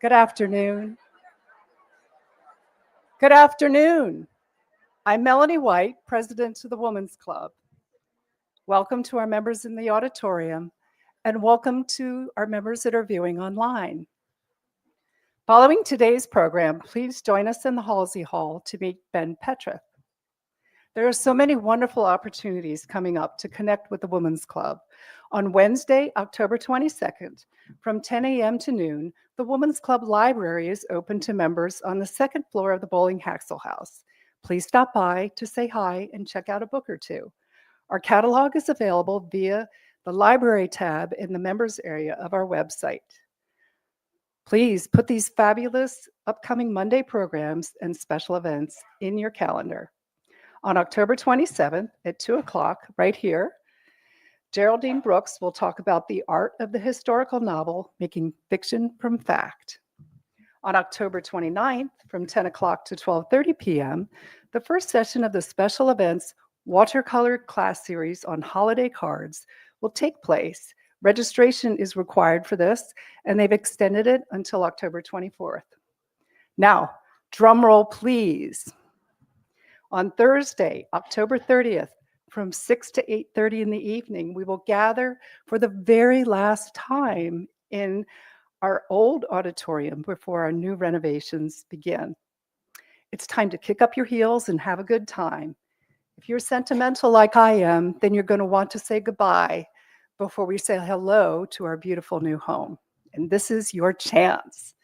Good afternoon. Good afternoon. I'm Melanie White, President of the Women's Club. Welcome to our members in the auditorium, and welcome to our members that are viewing online. Following today's program, please join us in the Halsey Hall to meet Ben Pentreath. There are so many wonderful opportunities coming up to connect with the Women's Club. On Wednesday, October 22nd, from 10 a.m. to noon, the Women's Club Library is open to members on the second floor of the Bowling Haxel House. Please stop by to say hi and check out a book or two. Our catalog is available via the library tab in the members area of our website. Please put these fabulous upcoming Monday programs and special events in your calendar. On October 27th at 2 o'clock, right here, Geraldine Brooks will talk about the art of the historical novel, making fiction from fact. On October 29th, from 10 o'clock to 12:30 p.m., the first session of the special events watercolor class series on holiday cards will take place. Registration is required for this, and they've extended it until October 24th. Now, drum roll, please. On Thursday, October 30th, from 6 to 8:30 in the evening, we will gather for the very last time in our old auditorium before our new renovations begin. It's time to kick up your heels and have a good time. If you're sentimental like I am, then you're going to want to say goodbye before we say hello to our beautiful new home. And this is your chance.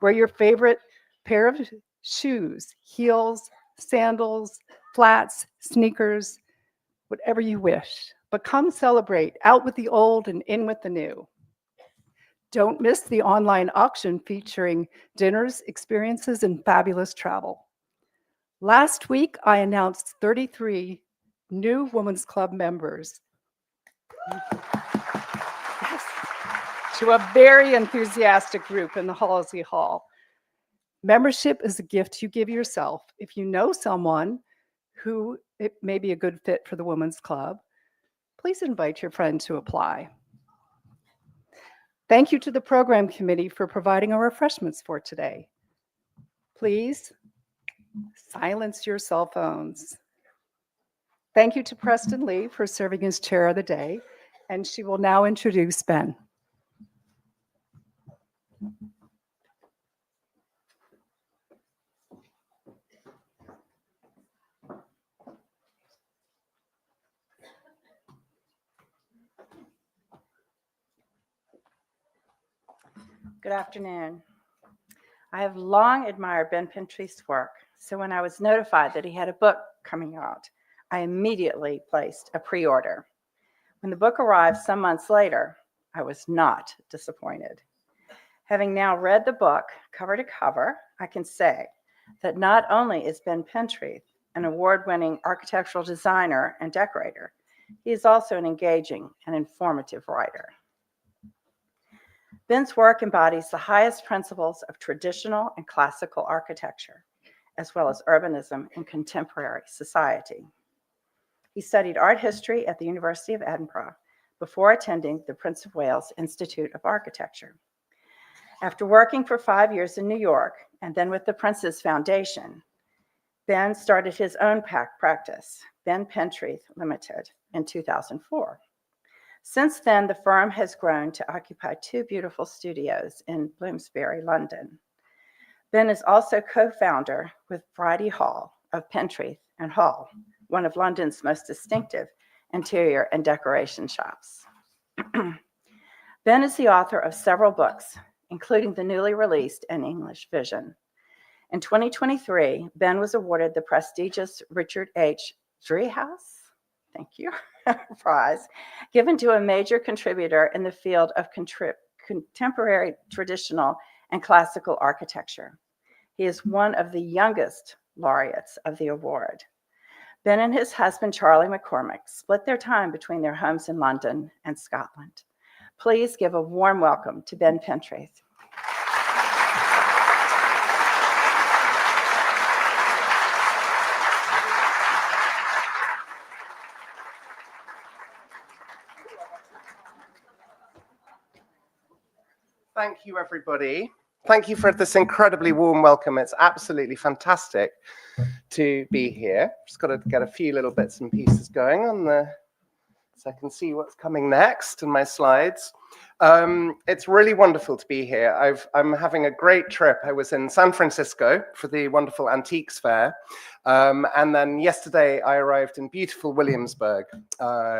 Wear your favorite pair of shoes, heels, sandals, flats, sneakers, whatever you wish. But come celebrate, out with the old and in with the new. Don't miss the online auction featuring dinners, experiences, and fabulous travel. Last week, I announced 33 new Women's Club members. Yes, to a very enthusiastic group in the Halsey Hall. Membership is a gift you give yourself. If you know someone who it may be a good fit for the Women's Club, please invite your friend to apply. Thank you to the program committee for providing our refreshments for today. Please silence your cell phones. Thank you to Preston Lee for serving as chair of the day, and she will now introduce Ben. Good afternoon. I have long admired Ben Pentreath's work, so when I was notified that he had a book coming out, I immediately placed a pre-order. When the book arrived some months later, I was not disappointed. Having now read the book cover to cover, I can say that not only is Ben Pentreath an award-winning architectural designer and decorator, he is also an engaging and informative writer. Ben's work embodies the highest principles of traditional and classical architecture, as well as urbanism in contemporary society. He studied art history at the University of Edinburgh before attending the Prince of Wales Institute of Architecture. After working for 5 years in New York and then with the Prince's Foundation, Ben started his own practice, Ben Pentreath Limited, in 2004. Since then, the firm has grown to occupy 2 beautiful studios in Bloomsbury, London. Ben is also co-founder with Bridie Hall of Pentreath and Hall, one of London's most distinctive interior and decoration shops. Ben is the author of several books, including the newly released An English Vision. In 2023, Ben was awarded the prestigious Richard H. Driehaus, thank you, prize, given to a major contributor in the field of contemporary, traditional, and classical architecture. He is one of the youngest laureates of the award. Ben and his husband, Charlie McCormick, split their time between their homes in London and Scotland. Please give a warm welcome to Ben Pentreath. Thank you, everybody. Thank you for this incredibly warm welcome. It's absolutely fantastic to be here. Just got to get a few little bits and pieces going on the, so I can see what's coming next in my slides. It's really wonderful to be here. I'm having a great trip. I was in San Francisco for the wonderful Antiques Fair. And then yesterday I arrived in beautiful Williamsburg,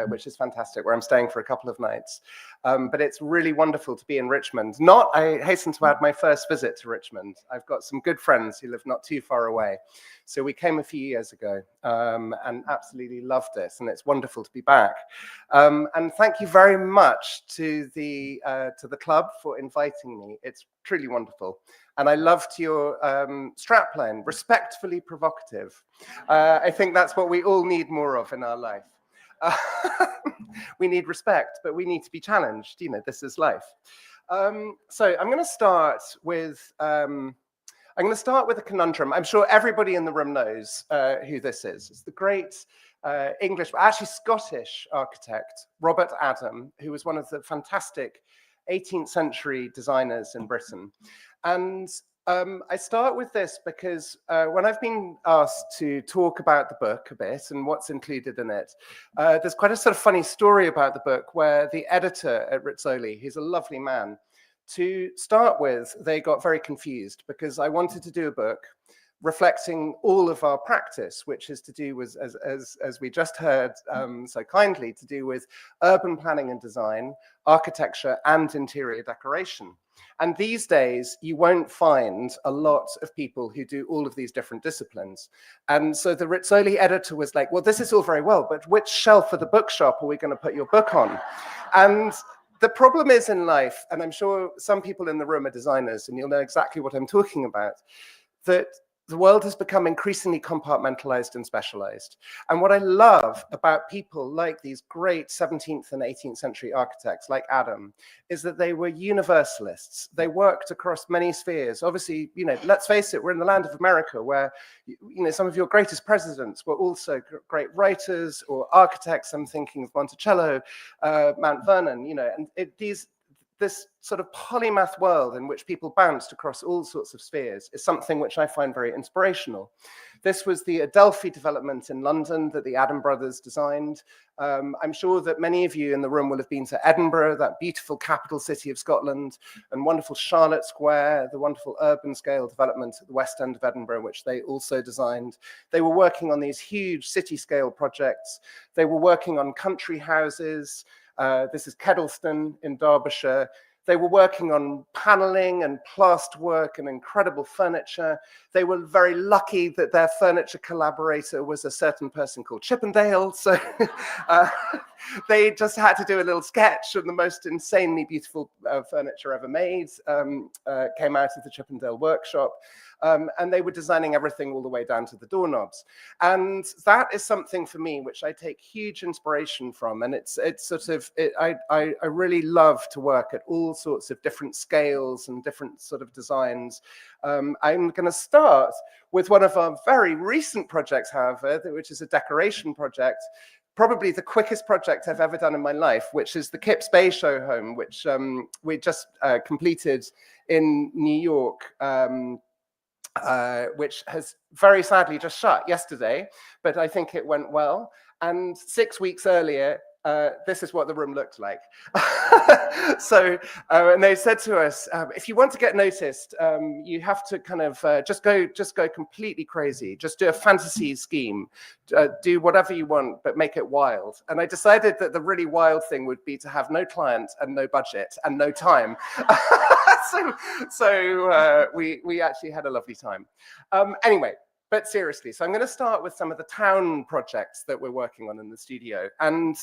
which is fantastic, where I'm staying for a couple of nights. But it's really wonderful to be in Richmond. I hasten to add, my first visit to Richmond. I've got some good friends who live not too far away. So we came a few years ago and absolutely loved it. And it's wonderful to be back. And thank you very much to the club for inviting me. It's truly wonderful. And I loved your strapline, respectfully provocative. I think that's what we all need more of in our life. We need respect, but we need to be challenged. You know, this is life. So I'm going to start with a conundrum. I'm sure everybody in the room knows who this is. It's the great English, actually Scottish architect, Robert Adam, who was one of the fantastic 18th century designers in Britain. And I start with this because when I've been asked to talk about the book a bit and what's included in it, there's quite a sort of funny story about the book where the editor at Rizzoli, he's a lovely man, to start with, they got very confused because I wanted to do a book reflecting all of our practice, which is to do with, as we just heard so kindly, to do with urban planning and design, architecture, and interior decoration. And these days, you won't find a lot of people who do all of these different disciplines. And so the Rizzoli editor was like, well, this is all very well, but which shelf of the bookshop are we going to put your book on? And the problem is in life, and I'm sure some people in the room are designers, and you'll know exactly what I'm talking about, that the world has become increasingly compartmentalized and specialized. And what I love about people like these great 17th and 18th century architects like Adam is that they were universalists. They worked across many spheres. Obviously, you know, let's face it, we're in the land of America where, you know, some of your greatest presidents were also great writers or architects. I'm thinking of Monticello, Mount Vernon, you know, and this sort of polymath world in which people bounced across all sorts of spheres is something which I find very inspirational. This was the Adelphi development in London that the Adam brothers designed. I'm sure that many of you in the room will have been to Edinburgh, that beautiful capital city of Scotland, and wonderful Charlotte Square, the wonderful urban scale development at the West End of Edinburgh, which they also designed. They were working on these huge city scale projects. They were working on country houses. This is Kedleston in Derbyshire. They were working on paneling and plasterwork and incredible furniture. They were very lucky that their furniture collaborator was a certain person called Chippendale. So they just had to do a little sketch of the most insanely beautiful furniture ever made, came out of the Chippendale workshop. And they were designing everything all the way down to the doorknobs. And that is something for me which I take huge inspiration from. And I really love to work at all sorts of different scales and different sort of designs. I'm going to start with one of our very recent projects, however, which is a decoration project probably the quickest project I've ever done in my life, which is the Kips Bay show home, which we just completed in New York, which has very sadly just shut yesterday, but I think it went well. And 6 weeks earlier, this is what the room looked like. So, and they said to us, if you want to get noticed, you have to kind of just go completely crazy. Just do a fantasy scheme, do whatever you want, but make it wild. And I decided that the really wild thing would be to have no client and no budget and no time. So we actually had a lovely time. Anyway. But seriously, so I'm going to start with some of the town projects that we're working on in the studio. And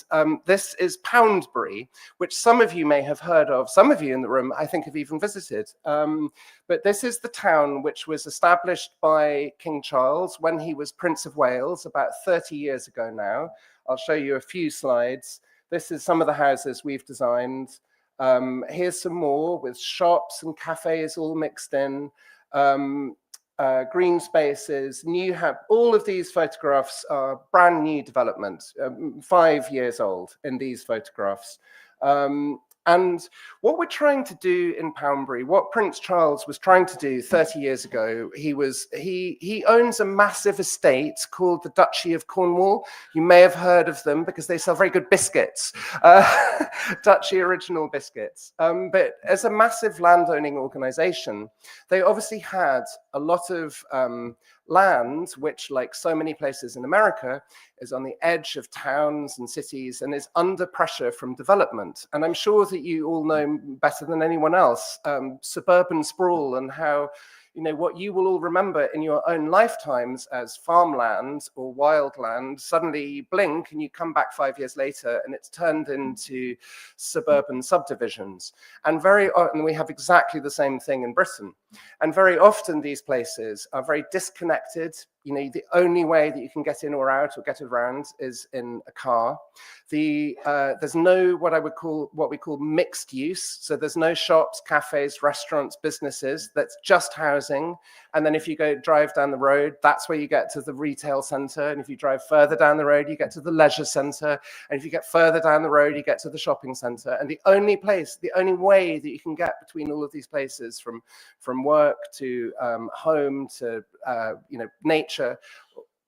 this is Poundbury, which some of you may have heard of. Some of you in the room, I think, have even visited. But this is the town which was established by King Charles when he was Prince of Wales about 30 years ago now. I'll show you a few slides. This is some of the houses we've designed. Here's some more with shops and cafes all mixed in. Green spaces, all of these photographs are brand new development, 5 years old in these photographs. And what we're trying to do in Poundbury, what Prince Charles was trying to do 30 years ago, he owns a massive estate called the Duchy of Cornwall. You may have heard of them because they sell very good biscuits, Duchy original biscuits. But as a massive landowning organization, they obviously had a lot of land, which, like so many places in America, is on the edge of towns and cities and is under pressure from development. And I'm sure that you all know better than anyone else suburban sprawl and how, you know, what you will all remember in your own lifetimes as farmland or wildland, suddenly you blink and you come back 5 years later and it's turned into suburban subdivisions. And very often we have exactly the same thing in Britain. And very often these places are very disconnected. You know, the only way that you can get in or out or get around is in a car. There's no what we call mixed use. So there's no shops, cafes, restaurants, businesses. That's just housing. And then if you drive down the road, that's where you get to the retail center. And if you drive further down the road, you get to the leisure center. And if you get further down the road, you get to the shopping center. And the only way that you can get between all of these places, from work to home to nature,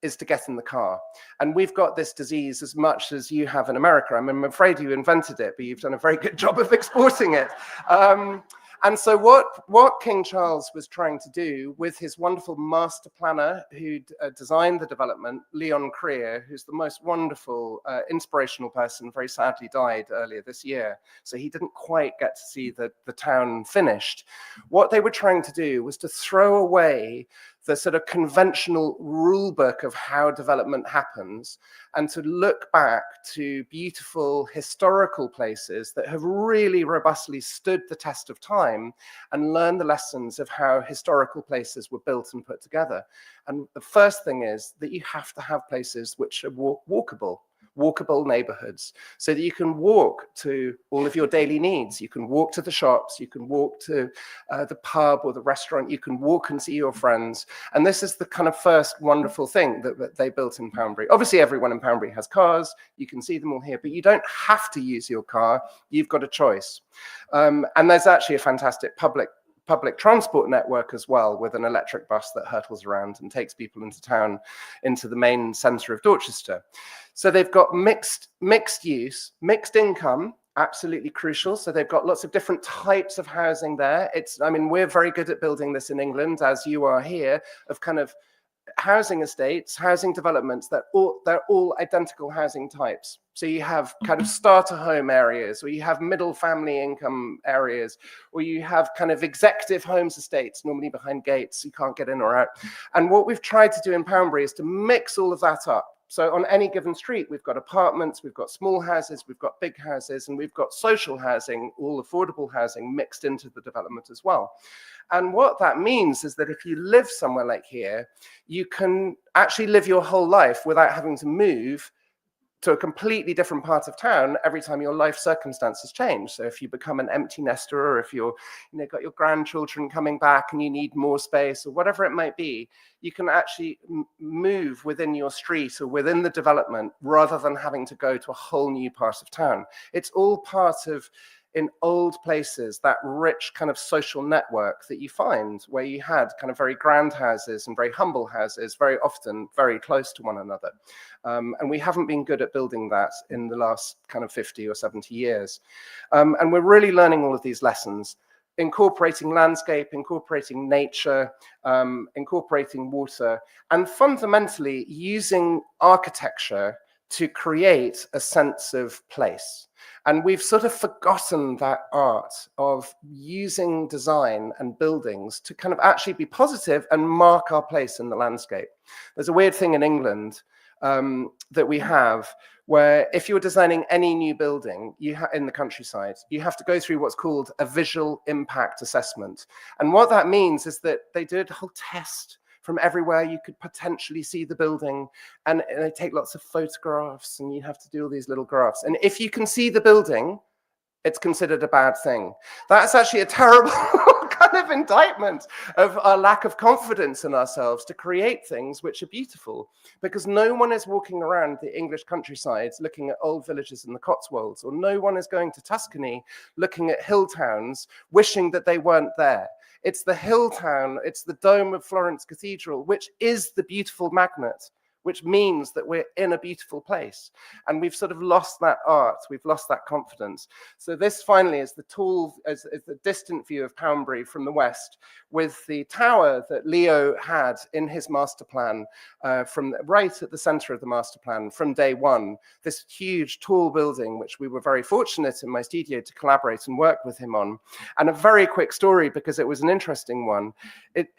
is to get in the car. And we've got this disease as much as you have in America. I'm afraid you invented it, but you've done a very good job of exporting it. And so what King Charles was trying to do with his wonderful master planner who designed the development, Leon Creer, who's the most wonderful, inspirational person, very sadly died earlier this year. So he didn't quite get to see the town finished. What they were trying to do was to throw away the sort of conventional rule book of how development happens and to look back to beautiful historical places that have really robustly stood the test of time and learn the lessons of how historical places were built and put together. And the first thing is that you have to have places which are walkable neighborhoods, so that you can walk to all of your daily needs. You can walk to the shops, you can walk to the pub or the restaurant, you can walk and see your friends. And this is the kind of first wonderful thing that they built in Poundbury. Obviously, everyone in Poundbury has cars. You can see them all here, but you don't have to use your car. You've got a choice. And there's actually a fantastic public transport network as well, with an electric bus that hurtles around and takes people into town, into the main centre of Dorchester. So they've got mixed use, mixed income, absolutely crucial. So they've got lots of different types of housing there. We're very good at building this in England, as you are here, of kind of housing estates, housing developments, they're all identical housing types. So you have kind of starter home areas, or you have middle family income areas, or you have kind of executive homes estates, normally behind gates, you can't get in or out. And what we've tried to do in Poundbury is to mix all of that up. So on any given street, we've got apartments, we've got small houses, we've got big houses, and we've got social housing, all affordable housing mixed into the development as well. And what that means is that if you live somewhere like here, you can actually live your whole life without having to move to a completely different part of town every time your life circumstances change. So if you become an empty nester, or if you're, got your grandchildren coming back and you need more space, or whatever it might be, you can actually move within your street or within the development rather than having to go to a whole new part of town. It's all part of, in old places, that rich kind of social network that you find where you had kind of very grand houses and very humble houses, very often very close to one another. And we haven't been good at building that in the last kind of 50 or 70 years. And we're really learning all of these lessons, incorporating landscape, incorporating nature, incorporating water, and fundamentally using architecture to create a sense of place. And we've sort of forgotten that art of using design and buildings to kind of actually be positive and mark our place in the landscape. There's a weird thing in England that we have, where if you're designing any new building in the countryside, you have to go through what's called a visual impact assessment. And what that means is that they do a whole test from everywhere you could potentially see the building, and they take lots of photographs, and you have to do all these little graphs. And if you can see the building, it's considered a bad thing. That's actually a terrible kind of indictment of our lack of confidence in ourselves to create things which are beautiful, because no one is walking around the English countryside looking at old villages in the Cotswolds, or no one is going to Tuscany looking at hill towns wishing that they weren't there. It's the hill town, it's the dome of Florence Cathedral, which is the beautiful magnet, which means that we're in a beautiful place. And we've sort of lost that art, we've lost that confidence. So this finally is the the distant view of Poundbury from the west, with the tower that Leo had in his master plan, from right at the center of the master plan from day one, this huge tall building, which we were very fortunate in my studio to collaborate and work with him on. And a very quick story, because it was an interesting one.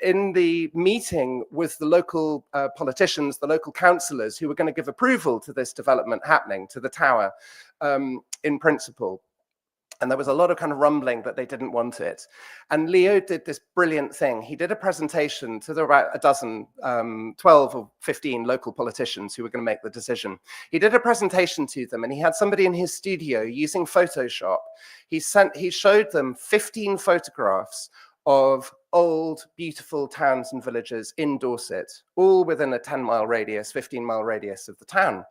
In the meeting with the local politicians, the local councillors who were going to give approval to this development happening, to the tower, in principle. And there was a lot of kind of rumbling that they didn't want it. And Leo did this brilliant thing. He did a presentation to about a dozen, 12 or 15 local politicians who were going to make the decision. He did a presentation to them, and he had somebody in his studio using Photoshop. He showed them 15 photographs of old, beautiful towns and villages in Dorset, all within a 10-mile radius, 15-mile radius of the town.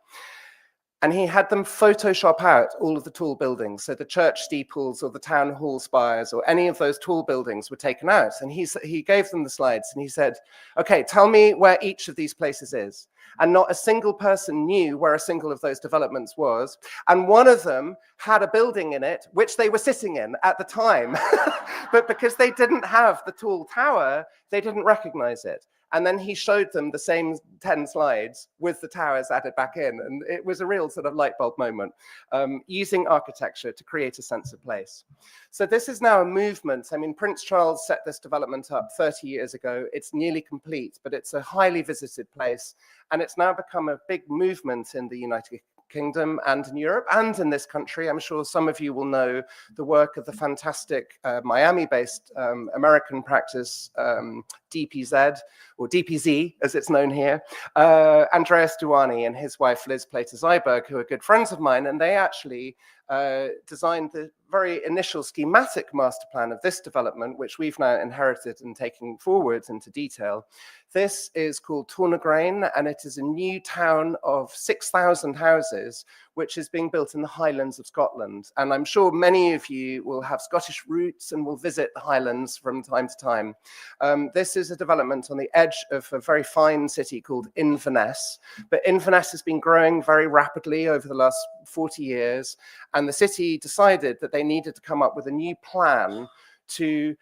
And he had them Photoshop out all of the tall buildings. So the church steeples or the town hall spires or any of those tall buildings were taken out. And he gave them the slides and he said, okay, tell me where each of these places is. And not a single person knew where a single of those developments was. And one of them had a building in it, which they were sitting in at the time. But because they didn't have the tall tower, they didn't recognize it. And then he showed them the same 10 slides with the towers added back in. And it was a real sort of light bulb moment, using architecture to create a sense of place. So this is now a movement. I mean, Prince Charles set this development up 30 years ago. It's nearly complete, but it's a highly visited place. And it's now become a big movement in the United Kingdom and in Europe and in this country. I'm sure some of you will know the work of the fantastic Miami-based American practice DPZ, or DPZ as it's known here, Andreas Duani and his wife Liz Plater-Zyberg, who are good friends of mine, and they actually designed the very initial schematic master plan of this development, which we've now inherited and taken forward into detail. This is called Tornagrain, and it is a new town of 6,000 houses, which is being built in the Highlands of Scotland. And I'm sure many of you will have Scottish roots and will visit the Highlands from time to time. This is a development on the edge of a very fine city called Inverness. But Inverness has been growing very rapidly over the last 40 years. And the city decided that they needed to come up with a new plan to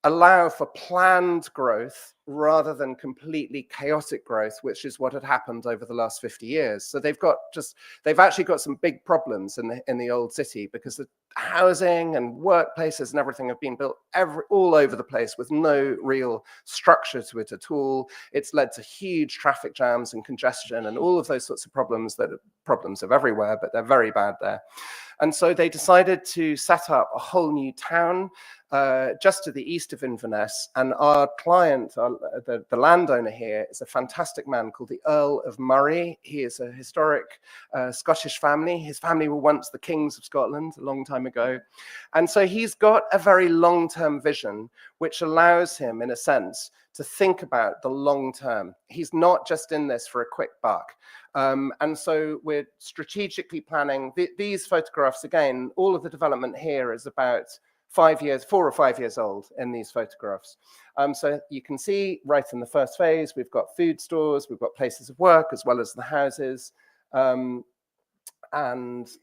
allow for planned growth rather than completely chaotic growth, which is what had happened over the last 50 years. So they've actually got some big problems in the old city, because the housing and workplaces and everything have been built all over the place with no real structure to it at all. It's led to huge traffic jams and congestion and all of those sorts of problems that are problems of everywhere, but they're very bad there. And so they decided to set up a whole new town just to the east of Inverness. And our client, our the landowner here is a fantastic man called the Earl of Murray. He is a historic Scottish family. His family were once the kings of Scotland a long time ago. And so he's got a very long-term vision, which allows him, in a sense, to think about the long term. He's not just in this for a quick buck. And so we're strategically planning these photographs. Again, all of the development here is about 4 or 5 years old in these photographs. So you can see right in the first phase, we've got food stores, we've got places of work, as well as the houses. And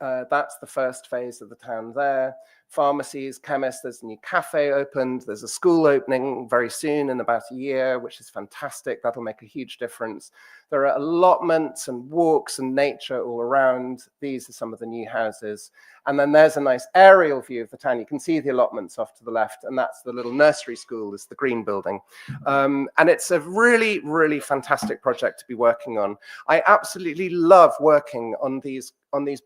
that's the first phase of the town there. Pharmacies, chemists, there's a new cafe opened, there's a school opening very soon in about a year, which is fantastic. That'll make a huge difference. There are allotments and walks and nature all around. These are some of the new houses. And then there's a nice aerial view of the town. You can see the allotments off to the left, and that's the little nursery school, is the green building. And it's a really, really fantastic project to be working on. I absolutely love working on these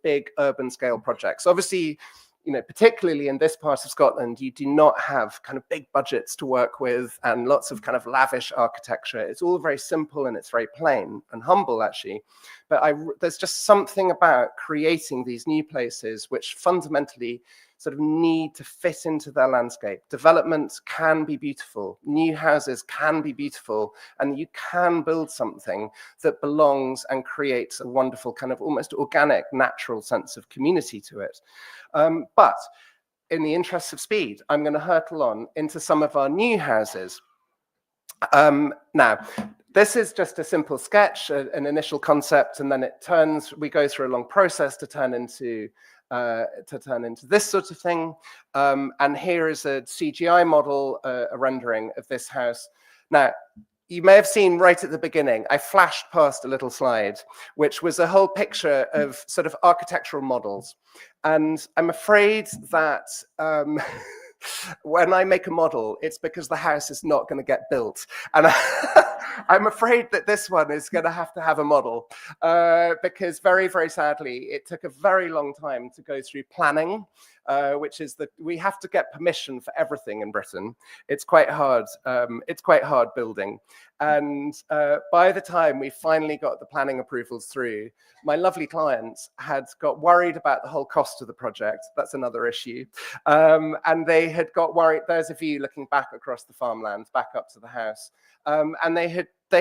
big urban scale projects. Obviously, you know, particularly in this part of Scotland, you do not have kind of big budgets to work with and lots of kind of lavish architecture. It's all very simple and it's very plain and humble, actually. But there's just something about creating these new places which fundamentally sort of need to fit into their landscape. Developments can be beautiful, new houses can be beautiful, and you can build something that belongs and creates a wonderful kind of almost organic, natural sense of community to it. But in the interest of speed, I'm going to hurtle on into some of our new houses. Now, this is just a simple sketch, an initial concept, and then we go through a long process to turn into this sort of thing. And here is a CGI model, a rendering of this house. Now, you may have seen right at the beginning, I flashed past a little slide, which was a whole picture of sort of architectural models. And I'm afraid that when I make a model, it's because the house is not going to get built. And I'm afraid that this one is going to have a model because very, very sadly, it took a very long time to go through planning, which is that we have to get permission for everything in Britain. It's quite hard. It's quite hard building. And by the time we finally got the planning approvals through, my lovely clients had got worried about the whole cost of the project. That's another issue. And they had got worried. There's a view looking back across the farmland, back up to the house. And they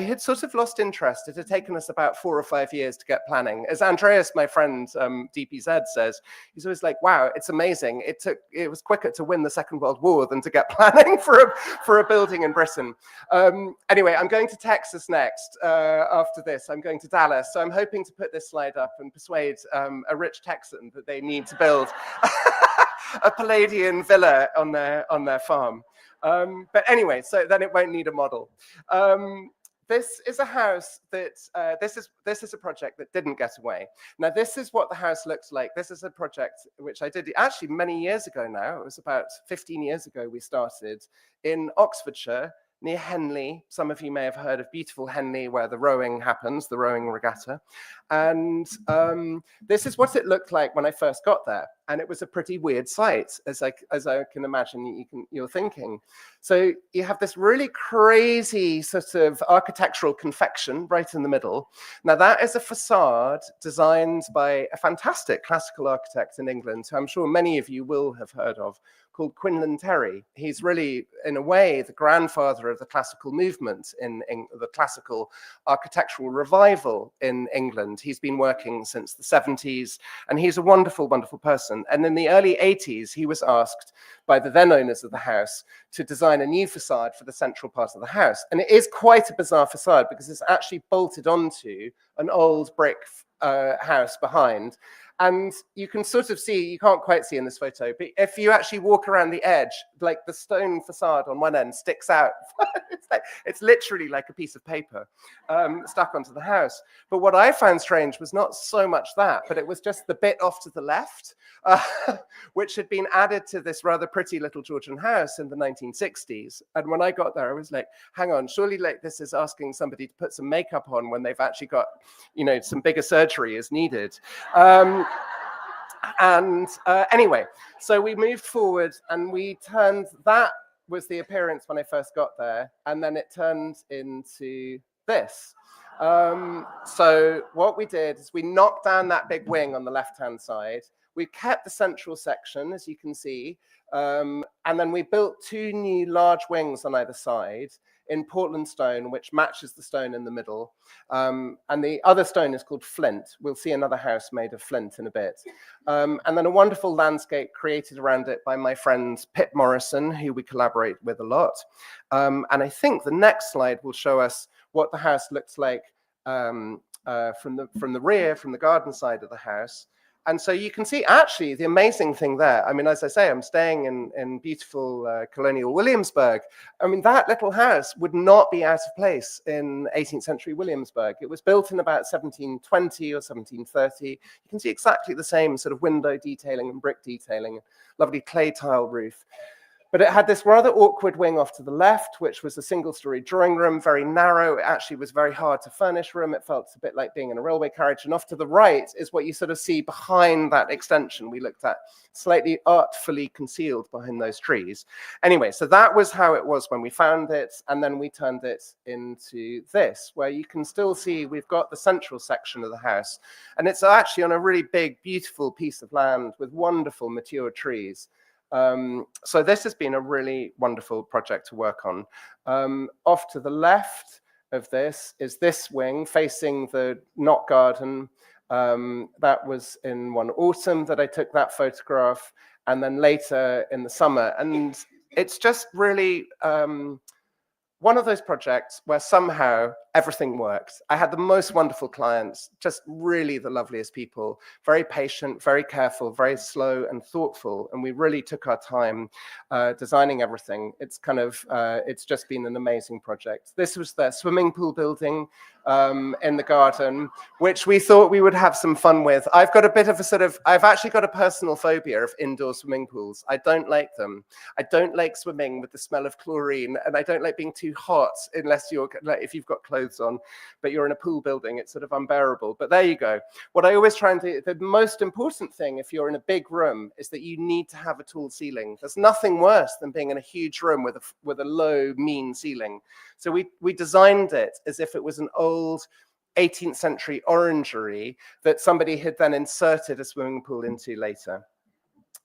had sort of lost interest. It had taken us about 4 or 5 years to get planning. As Andreas, my friend, DPZ says, he's always like, wow, it's amazing. It was quicker to win the Second World War than to get planning for a building in Britain. Anyway, I'm going to Texas next. After this, I'm going to Dallas. So I'm hoping to put this slide up and persuade a rich Texan that they need to build a Palladian villa on their farm. But anyway, so then it won't need a model. This is a house that, this is a project that didn't get away. Now, this is what the house looks like. This is a project which I did actually many years ago now. It was about 15 years ago we started in Oxfordshire, near Henley. Some of you may have heard of beautiful Henley, where the rowing happens, the rowing regatta. And this is what it looked like when I first got there. And it was a pretty weird sight, as I can imagine you're thinking. So you have this really crazy sort of architectural confection right in the middle. Now, that is a facade designed by a fantastic classical architect in England, who I'm sure many of you will have heard of, called Quinlan Terry. He's really, in a way, the grandfather of the classical movement in the classical architectural revival in England. He's been working since the 70s, and he's a wonderful, wonderful person. And in the early 80s, he was asked by the then owners of the house to design a new facade for the central part of the house. And it is quite a bizarre facade because it's actually bolted onto an old brick house behind. And you can sort of see, you can't quite see in this photo, but if you actually walk around the edge, like the stone facade on one end sticks out. It's literally like a piece of paper stuck onto the house. But what I found strange was not so much that, but it was just the bit off to the left, which had been added to this rather pretty little Georgian house in the 1960s. And when I got there, I was like, hang on, surely like this is asking somebody to put some makeup on when they've actually got, you know, some bigger surgery is needed. Anyway, so we moved forward and we turned that, was the appearance when I first got there, and then it turned into this. So what we did is we knocked down that big wing on the left-hand side. We kept the central section, as you can see, and then we built 2 new large wings on either side in Portland stone, which matches the stone in the middle. And the other stone is called flint. We'll see another house made of flint in a bit. And then a wonderful landscape created around it by my friend Pip Morrison, who we collaborate with a lot. And I think the next slide will show us what the house looks like from the rear, from the garden side of the house. And so you can see actually the amazing thing there. I mean, as I say, I'm staying in beautiful colonial Williamsburg. I mean, that little house would not be out of place in 18th century Williamsburg. It was built in about 1720 or 1730. You can see exactly the same sort of window detailing and brick detailing, lovely clay tile roof. But it had this rather awkward wing off to the left, which was a single-story drawing room, very narrow. It actually was very hard to furnish room. It felt a bit like being in a railway carriage. And off to the right is what you sort of see behind that extension we looked at, slightly artfully concealed behind those trees. Anyway, so that was how it was when we found it. And then we turned it into this, where you can still see we've got the central section of the house. And it's actually on a really big, beautiful piece of land with wonderful mature trees. So this has been a really wonderful project to work on. Off to the left of this is this wing facing the knot garden. That was in one autumn that I took that photograph, and then later in the summer. And it's just really one of those projects where somehow everything worked. I had the most wonderful clients, just really the loveliest people, very patient, very careful, very slow and thoughtful. And we really took our time designing everything. It's kind of, it's just been an amazing project. This was their swimming pool building in the garden, which we thought we would have some fun with. I've got a bit of a sort of, I've actually got a personal phobia of indoor swimming pools. I don't like them. I don't like swimming with the smell of chlorine, and I don't like being too hot unless you're, like, if you've got clothes on, but you're in a pool building, it's sort of unbearable. But there you go. What I always try and do, the most important thing if you're in a big room is that you need to have a tall ceiling. There's nothing worse than being in a huge room with a low, mean ceiling. So we designed it as if it was an old 18th century orangery that somebody had then inserted a swimming pool into later.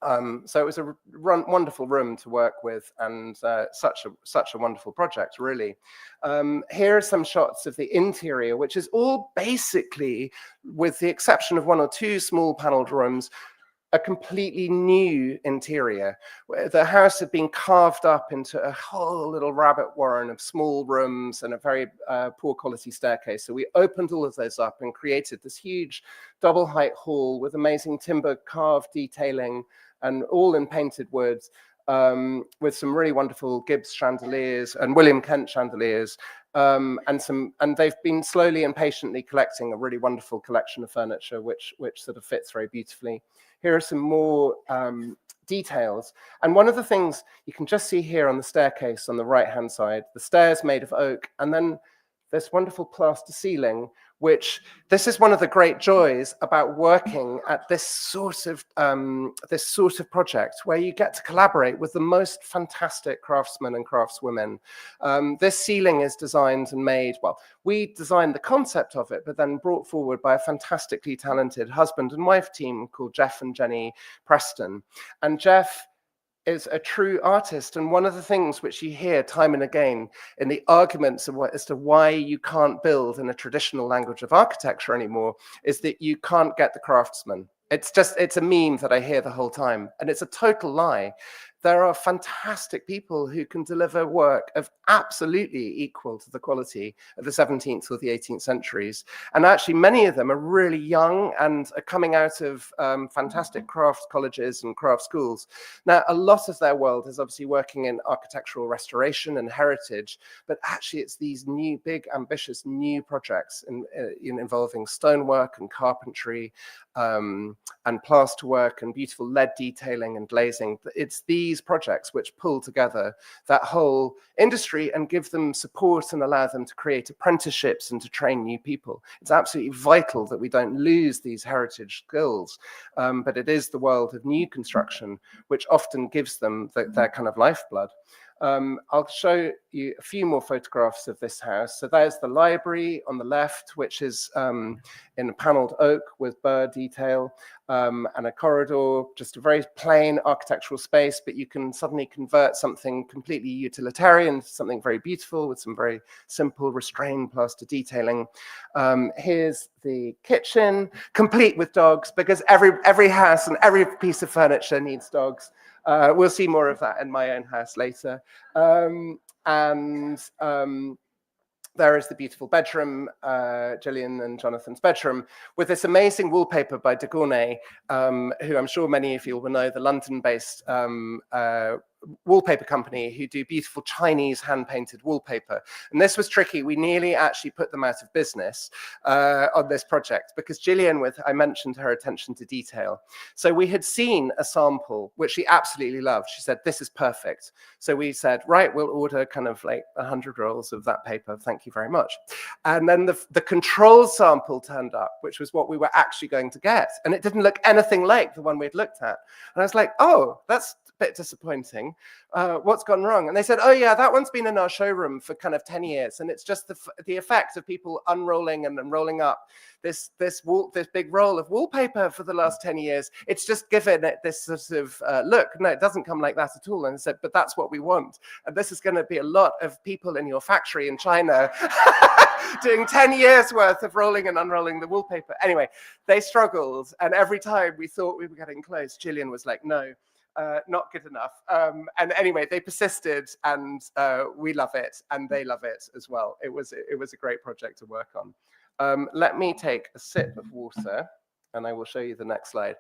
So it was a wonderful room to work with, and such a wonderful project, really. Here are some shots of the interior, which is all basically, with the exception of 1 or 2 small paneled rooms, a completely new interior. The house had been carved up into a whole little rabbit warren of small rooms and a very poor quality staircase. So we opened all of those up and created this huge double height hall with amazing timber carved detailing and all in painted wood, with some really wonderful Gibbs chandeliers and William Kent chandeliers. And they've been slowly and patiently collecting a really wonderful collection of furniture, which sort of fits very beautifully. Here are some more details. And one of the things you can just see here on the staircase on the right-hand side, the stairs made of oak, and then this wonderful plaster ceiling, which this is one of the great joys about working at this sort of project, where you get to collaborate with the most fantastic craftsmen and craftswomen. This ceiling is designed and made, well, we designed the concept of it, but then brought forward by a fantastically talented husband and wife team called Jeff and Jenny Preston. And Jeff is a true artist, and one of the things which you hear time and again in the arguments as to why you can't build in a traditional language of architecture anymore is that you can't get the craftsman. It's a meme that I hear the whole time, and it's a total lie. There are fantastic people who can deliver work of absolutely equal to the quality of the 17th or the 18th centuries. And actually, many of them are really young and are coming out of fantastic craft colleges and craft schools. Now, a lot of their world is obviously working in architectural restoration and heritage, but actually it's these new, big, ambitious new projects involving stonework and carpentry, and plasterwork and beautiful lead detailing and glazing. It's these projects which pull together that whole industry and give them support and allow them to create apprenticeships and to train new people. It's absolutely vital that we don't lose these heritage skills, but it is the world of new construction which often gives them their kind of lifeblood. I'll show you a few more photographs of this house. So there's the library on the left, which is in panelled oak with bird detail, and a corridor, just a very plain architectural space, but you can suddenly convert something completely utilitarian into something very beautiful with some very simple restrained plaster detailing. Here's the kitchen, complete with dogs, because every house and every piece of furniture needs dogs. We'll see more of that in my own house later. There is the beautiful bedroom, Gillian and Jonathan's bedroom, with this amazing wallpaper by de Gournay, who I'm sure many of you will know, the London-based wallpaper company who do beautiful Chinese hand-painted wallpaper. And this was tricky. We nearly actually put them out of business on this project because Gillian, I mentioned her attention to detail. So we had seen a sample, which she absolutely loved. She said, this is perfect. So we said, right, we'll order kind of like 100 rolls of that paper. Thank you very much. And then the control sample turned up, which was what we were actually going to get. And it didn't look anything like the one we'd looked at. And I was like, oh, that's a bit disappointing. What's gone wrong? And they said, oh yeah, that one's been in our showroom for kind of 10 years. And it's just the effect of people unrolling and then rolling up this big roll of wallpaper for the last 10 years. It's just given it this sort of look. No, it doesn't come like that at all. And I said, but that's what we want. And this is going to be a lot of people in your factory in China doing 10 years worth of rolling and unrolling the wallpaper. Anyway, they struggled. And every time we thought we were getting close, Gillian was like, no. Not good enough. And anyway, they persisted, and we love it, and they love it as well. It was a great project to work on. Let me take a sip of water, and I will show you the next slide.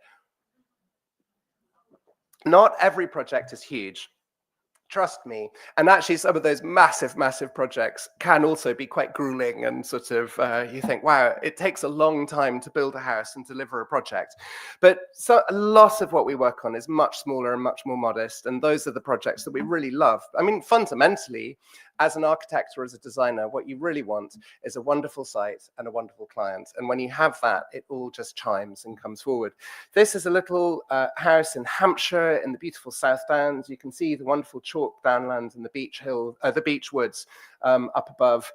Not every project is huge. Trust me. And actually, some of those massive, massive projects can also be quite grueling and sort of, you think, wow, it takes a long time to build a house and deliver a project. But a lot of what we work on is much smaller and much more modest. And those are the projects that we really love. I mean, fundamentally, as an architect or as a designer, what you really want is a wonderful site and a wonderful client. And when you have that, it all just chimes and comes forward. This is a little house in Hampshire in the beautiful South Downs. You can see the wonderful chalk downlands and the beech woods up above.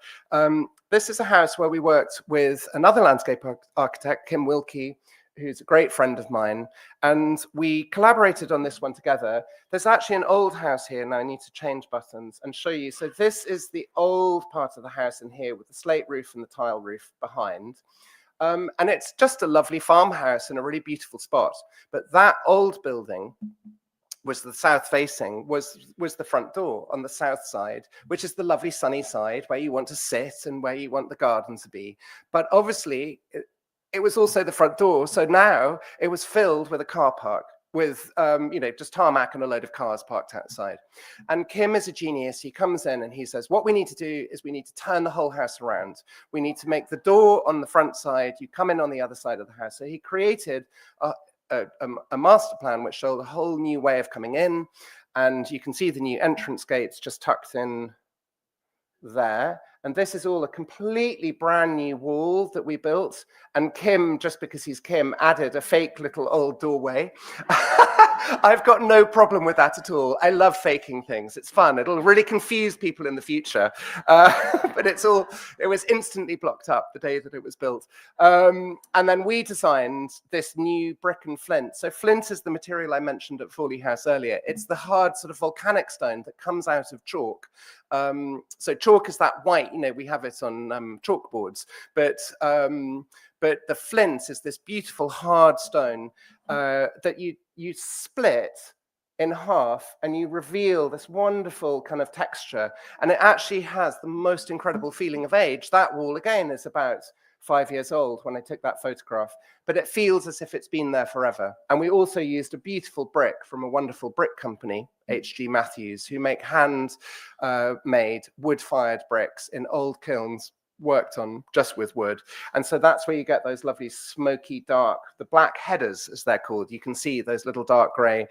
This is a house where we worked with another landscape architect, Kim Wilkie, who's a great friend of mine, and we collaborated on this one together. There's actually an old house here. Now I need to change buttons and show you. So this is the old part of the house in here with the slate roof and the tile roof behind. And it's just a lovely farmhouse in a really beautiful spot. But that old building was the south facing, was the front door on the south side, which is the lovely sunny side where you want to sit and where you want the garden to be. But obviously, it was also the front door. So now it was filled with a car park with, just tarmac and a load of cars parked outside. And Kim is a genius. He comes in and he says, what we need to do is we need to turn the whole house around. We need to make the door on the front side. You come in on the other side of the house. So he created a master plan which showed a whole new way of coming in. And you can see the new entrance gates just tucked in there. And this is all a completely brand new wall that we built. And Kim, just because he's Kim, added a fake little old doorway. I've got no problem with that at all. I love faking things. It's fun. It'll really confuse people in the future. But it was instantly blocked up the day that it was built. And then we designed this new brick and flint. So flint is the material I mentioned at Fawley House earlier. It's the hard sort of volcanic stone that comes out of chalk. So chalk is that white, we have it on chalkboards, but the flint is this beautiful hard stone that you split in half and you reveal this wonderful kind of texture, and it actually has the most incredible feeling of age. That wall again is about 5 years old when I took that photograph, but it feels as if it's been there forever. And we also used a beautiful brick from a wonderful brick company, H.G. Matthews, who make hand-made wood-fired bricks in old kilns worked on just with wood. And so that's where you get those lovely smoky dark, the black headers as they're called. You can see those little dark gray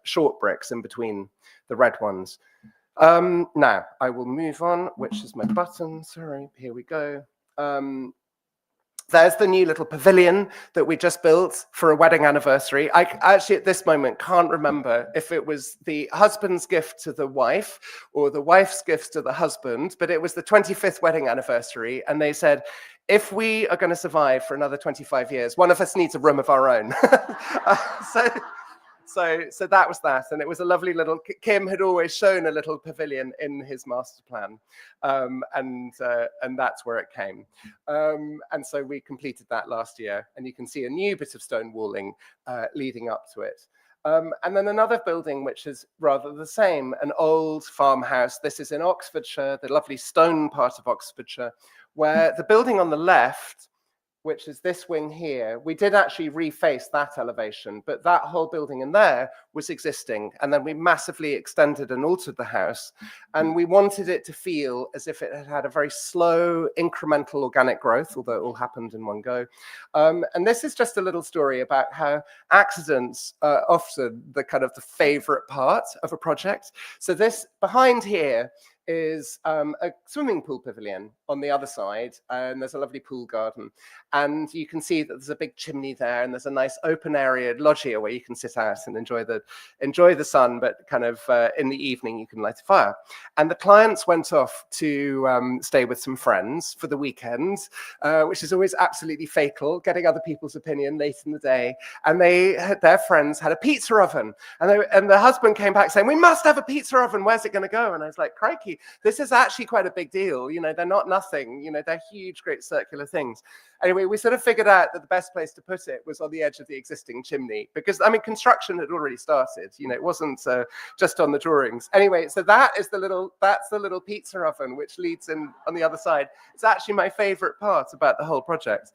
short bricks in between the red ones. Now I will move on, which is my button. Sorry, here we go. There's the new little pavilion that we just built for a wedding anniversary. I actually, at this moment, can't remember if it was the husband's gift to the wife or the wife's gift to the husband, but it was the 25th wedding anniversary. And they said, if we are going to survive for another 25 years, one of us needs a room of our own. So that was that, and it was a lovely little. Kim had always shown a little pavilion in his master plan, and that's where it came. And so we completed that last year, and you can see a new bit of stone walling leading up to it. And then another building which is rather the same, an old farmhouse. This is in Oxfordshire, the lovely stone part of Oxfordshire, where the building on the left, which is this wing here, we did actually reface that elevation, but that whole building in there was existing. And then we massively extended and altered the house. And we wanted it to feel as if it had had a very slow, incremental organic growth, although it all happened in one go. And this is just a little story about how accidents are often the kind of the favorite part of a project. So this behind here is a swimming pool pavilion on the other side, and there's a lovely pool garden, and you can see that there's a big chimney there, and there's a nice open area loggia where you can sit out and enjoy the sun, but kind of in the evening you can light a fire. And the clients went off to stay with some friends for the weekend, which is always absolutely fatal, getting other people's opinion late in the day. And their friends had a pizza oven, and the husband came back saying, "We must have a pizza oven. Where's it going to go?" And I was like, "Crikey, this is actually quite a big deal. You know, they're not nothing. You know, they're huge, great circular things." Anyway, we sort of figured out that the best place to put it was on the edge of the existing chimney, because, I mean, construction had already started. You know, it wasn't just on the drawings. Anyway, so that's the little pizza oven, which leads in on the other side. It's actually my favorite part about the whole project,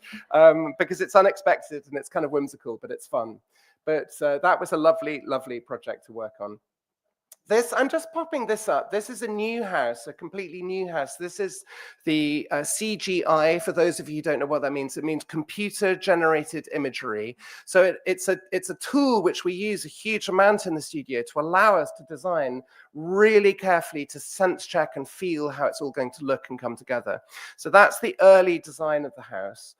because it's unexpected and it's kind of whimsical, but it's fun. But that was a lovely, lovely project to work on. I'm just popping this up. This is a new house, a completely new house. This is the CGI. For those of you who don't know what that means, it means computer-generated imagery. So it's a tool which we use a huge amount in the studio to allow us to design really carefully, to sense check and feel how it's all going to look and come together. So that's the early design of the house,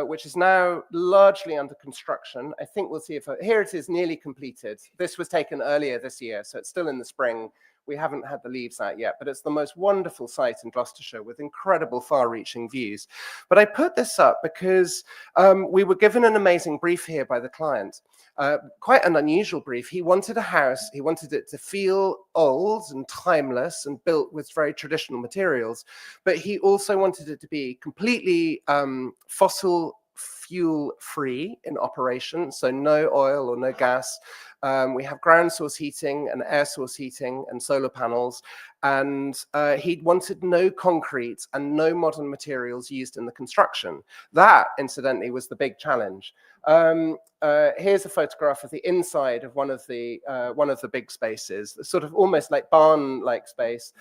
which is now largely under construction. I think we'll see if here it is, nearly completed. This was taken earlier this year, so it's still in the spring. We haven't had the leaves out yet, but it's the most wonderful site in Gloucestershire with incredible far-reaching views. But I put this up because we were given an amazing brief here by the client, quite an unusual brief. He wanted a house, he wanted it to feel old and timeless and built with very traditional materials, but he also wanted it to be completely fossil fuel free in operation, so no oil or no gas. We have ground source heating and air source heating and solar panels, and he wanted no concrete and no modern materials used in the construction. That, incidentally, was the big challenge. Here's a photograph of the inside of one of the big spaces, sort of almost like barn-like space,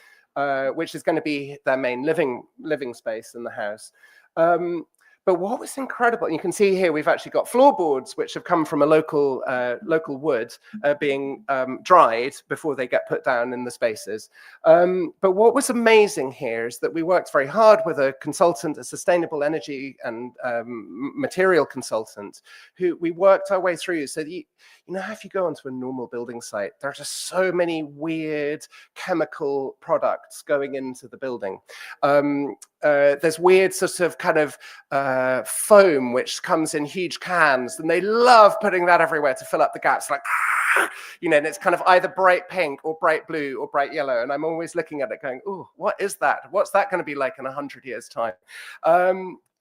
which is going to be their main living space in the house. But what was incredible, and you can see here, we've actually got floorboards which have come from a local wood being dried before they get put down in the spaces. But what was amazing here is that we worked very hard with a consultant, a sustainable energy and material consultant, who we worked our way through. So you know, if you go onto a normal building site, there are just so many weird chemical products going into the building. There's weird sort of kind of foam which comes in huge cans, and they love putting that everywhere to fill up the gaps, like, you know, and it's kind of either bright pink or bright blue or bright yellow, and I'm always looking at it going, oh, what is that? What's that going to be like in 100 years' time?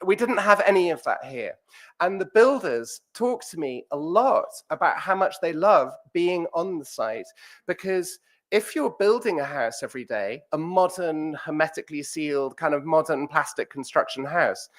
We didn't have any of that here. And the builders talk to me a lot about how much they love being on the site, because if you're building a house every day, a modern, hermetically sealed, kind of modern plastic construction house,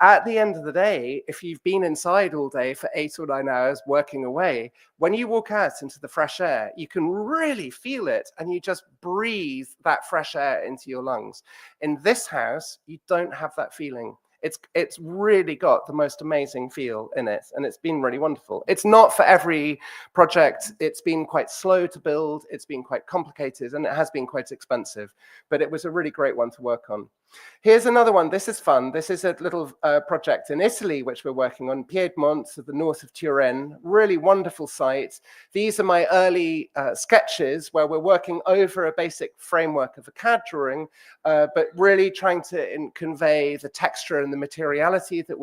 at the end of the day, if you've been inside all day for 8 or 9 hours working away, when you walk out into the fresh air, you can really feel it, and you just breathe that fresh air into your lungs. In this house, you don't have that feeling. It's really got the most amazing feel in it, and it's been really wonderful. It's not for every project. It's been quite slow to build, it's been quite complicated, and it has been quite expensive, but it was a really great one to work on. Here's another one. This is fun. This is a little project in Italy, which we're working on, Piedmont, to the north of Turin. Really wonderful site. These are my early sketches where we're working over a basic framework of a CAD drawing, but really trying to convey the texture and the materiality that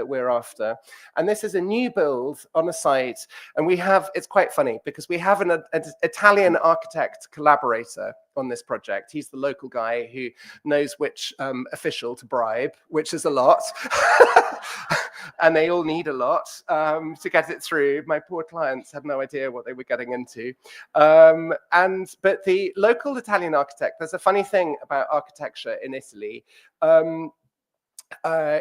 we're after. And this is a new build on a site, and it's quite funny because we have an Italian architect collaborator on this project. He's the local guy who knows which official to bribe, which is a lot. And they all need a lot to get it through. My poor clients had no idea what they were getting into. But the local Italian architect, there's a funny thing about architecture in Italy.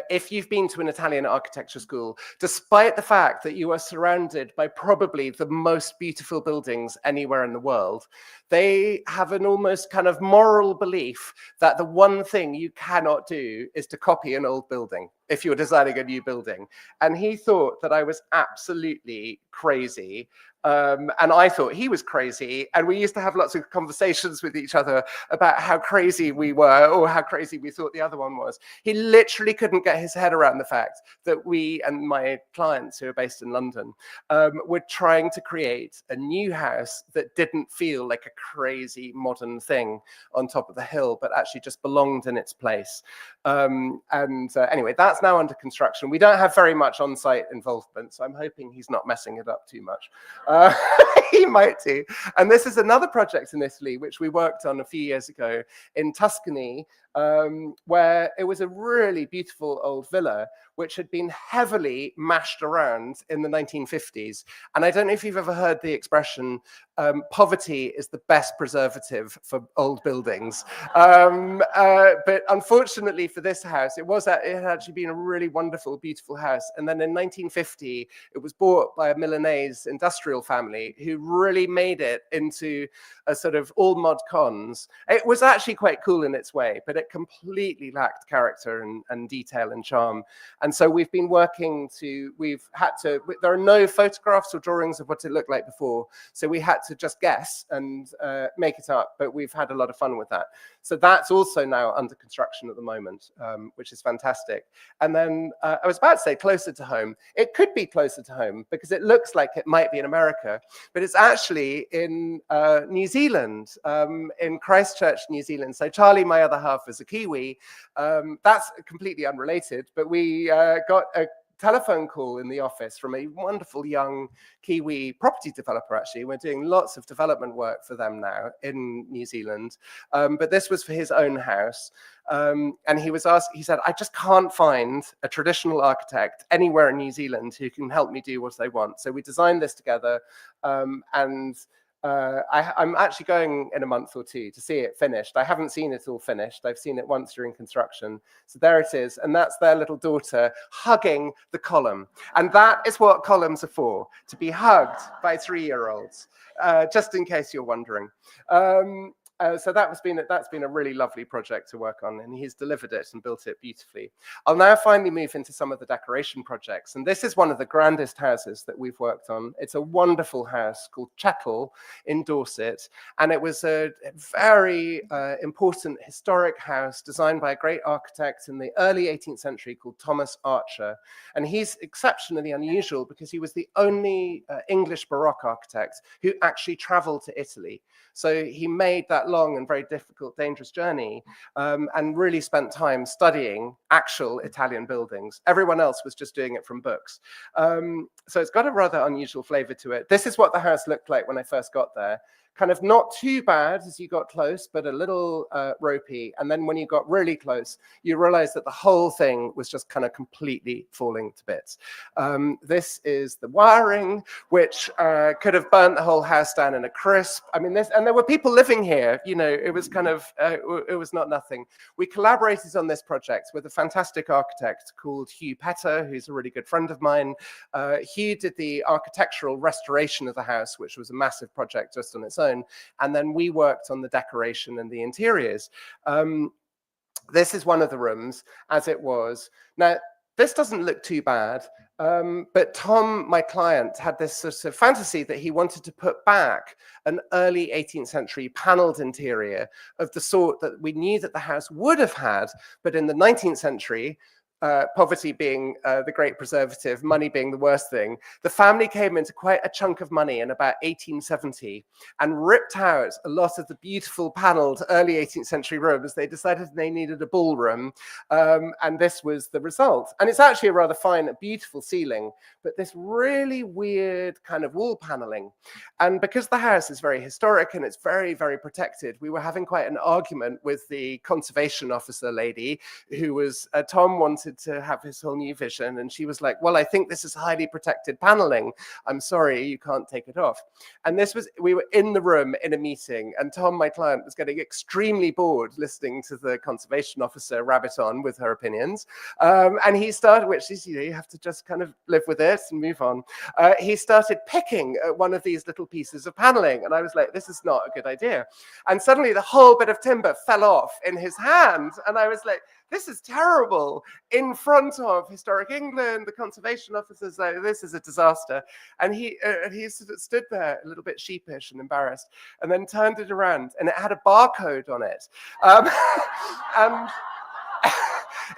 If you've been to an Italian architecture school, despite the fact that you are surrounded by probably the most beautiful buildings anywhere in the world, they have an almost kind of moral belief that the one thing you cannot do is to copy an old building if you're designing a new building. And he thought that I was absolutely crazy. And I thought he was crazy. And we used to have lots of conversations with each other about how crazy we were or how crazy we thought the other one was. He literally couldn't get his head around the fact that we and my clients who are based in London were trying to create a new house that didn't feel like a crazy modern thing on top of the hill, but actually just belonged in its place. Anyway, that's now under construction. We don't have very much on-site involvement, so I'm hoping he's not messing it up too much. He might do. And this is another project in Italy, which we worked on a few years ago in Tuscany, where it was a really beautiful old villa, which had been heavily mashed around in the 1950s. And I don't know if you've ever heard the expression, poverty is the best preservative for old buildings. But unfortunately for this house, it had actually been a really wonderful, beautiful house. And then in 1950, it was bought by a Milanese industrial family who really made it into a sort of all mod cons. It was actually quite cool in its way, but it completely lacked character and detail and charm. And so we've been working there are no photographs or drawings of what it looked like before. So we had to just guess and make it up, but we've had a lot of fun with that. So that's also now under construction at the moment, which is fantastic. And then I was about to say closer to home. It could be closer to home because it looks like it might be in America, but it's actually in New Zealand, in Christchurch, New Zealand. So Charlie, my other half, is a Kiwi. That's completely unrelated, but we got a telephone call in the office from a wonderful young Kiwi property developer, actually. We're doing lots of development work for them now in New Zealand. But this was for his own house. And he said, I just can't find a traditional architect anywhere in New Zealand who can help me do what I want. So we designed this together. I'm actually going in a month or two to see it finished. I haven't seen it all finished. I've seen it once during construction. So there it is. And that's their little daughter hugging the column. And that is what columns are for, to be hugged by 3-year-olds, just in case you're wondering. So that's been a really lovely project to work on, and he's delivered it and built it beautifully. I'll now finally move into some of the decoration projects, and this is one of the grandest houses that we've worked on. It's a wonderful house called Chettle in Dorset, and it was a very important historic house designed by a great architect in the early 18th century called Thomas Archer, and he's exceptionally unusual because he was the only English Baroque architect who actually traveled to Italy. So he made that long and very difficult, dangerous journey and really spent time studying actual Italian buildings. Everyone else was just doing it from books. So it's got a rather unusual flavor to it. This is what the house looked like when I first got there. Kind of not too bad as you got close, but a little ropey. And then when you got really close, you realize that the whole thing was just kind of completely falling to bits. This is the wiring, which could have burnt the whole house down in a crisp. I mean, and there were people living here, you know, it was kind of, it was not nothing. We collaborated on this project with a fantastic architect called Hugh Petter, who's a really good friend of mine. Hugh did the architectural restoration of the house, which was a massive project just on its own. And then we worked on the decoration and the interiors. this is one of the rooms as it was. Now, this doesn't look too bad, but Tom, my client, had this sort of fantasy that he wanted to put back an early 18th century panelled interior of the sort that we knew that the house would have had, but in the 19th century, poverty being the great preservative, money being the worst thing, the family came into quite a chunk of money in about 1870 and ripped out a lot of the beautiful panelled early 18th century rooms. They decided they needed a ballroom, and this was the result. And it's actually a rather fine, beautiful ceiling, but this really weird kind of wall panelling. And because the house is very historic and it's very, very protected, we were having quite an argument with the conservation officer lady who was, Tom wanted to have his whole new vision, and she was like, well, I think this is highly protected paneling. I'm sorry, you can't take it off. And this was, we were in the room in a meeting, and Tom, my client, was getting extremely bored listening to the conservation officer rabbit on with her opinions. And he started, which is, you know, you have to just kind of live with it and move on. He started picking at one of these little pieces of paneling, and I was like, this is not a good idea. And suddenly the whole bit of timber fell off in his hand, and I was like, this is terrible. In front of Historic England, the conservation officers, like, this is a disaster. And he sort of stood there a little bit sheepish and embarrassed, and then turned it around, and it had a barcode on it. And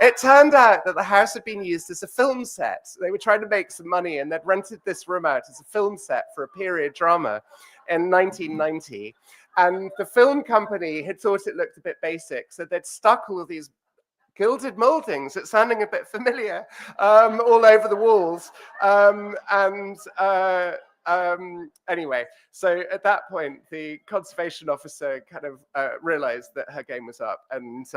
it turned out that the house had been used as a film set. They were trying to make some money, and they'd rented this room out as a film set for a period drama in 1990. And the film company had thought it looked a bit basic, so they'd stuck all of these gilded moldings, it's sounding a bit familiar, all over the walls. Anyway, so at that point, the conservation officer kind of realized that her game was up, and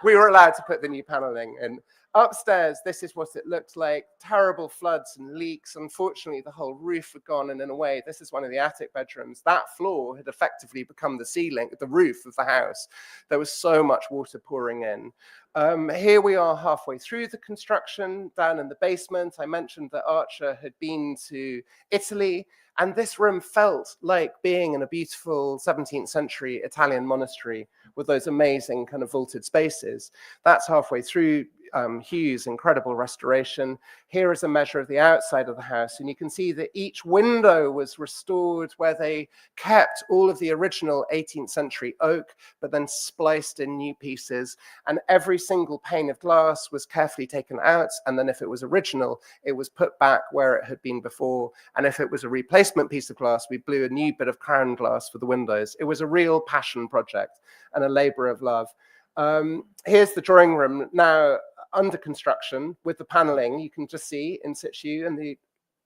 we were allowed to put the new paneling in. Upstairs, this is what it looked like. Terrible floods and leaks. Unfortunately, the whole roof had gone, and in a way, this is one of the attic bedrooms. That floor had effectively become the ceiling, the roof of the house. There was so much water pouring in. Here we are halfway through the construction, down in the basement. I mentioned that Archer had been to Italy, and this room felt like being in a beautiful 17th century Italian monastery with those amazing kind of vaulted spaces. That's halfway through Hugh's incredible restoration. Here is a measure of the outside of the house, and you can see that each window was restored where they kept all of the original 18th century oak, but then spliced in new pieces, and every single pane of glass was carefully taken out, and then if it was original, it was put back where it had been before, and if it was a replacement piece of glass, we blew a new bit of crown glass for the windows. It was a real passion project and a labor of love. Here's the drawing room now under construction with the paneling. You can just see in situ, and the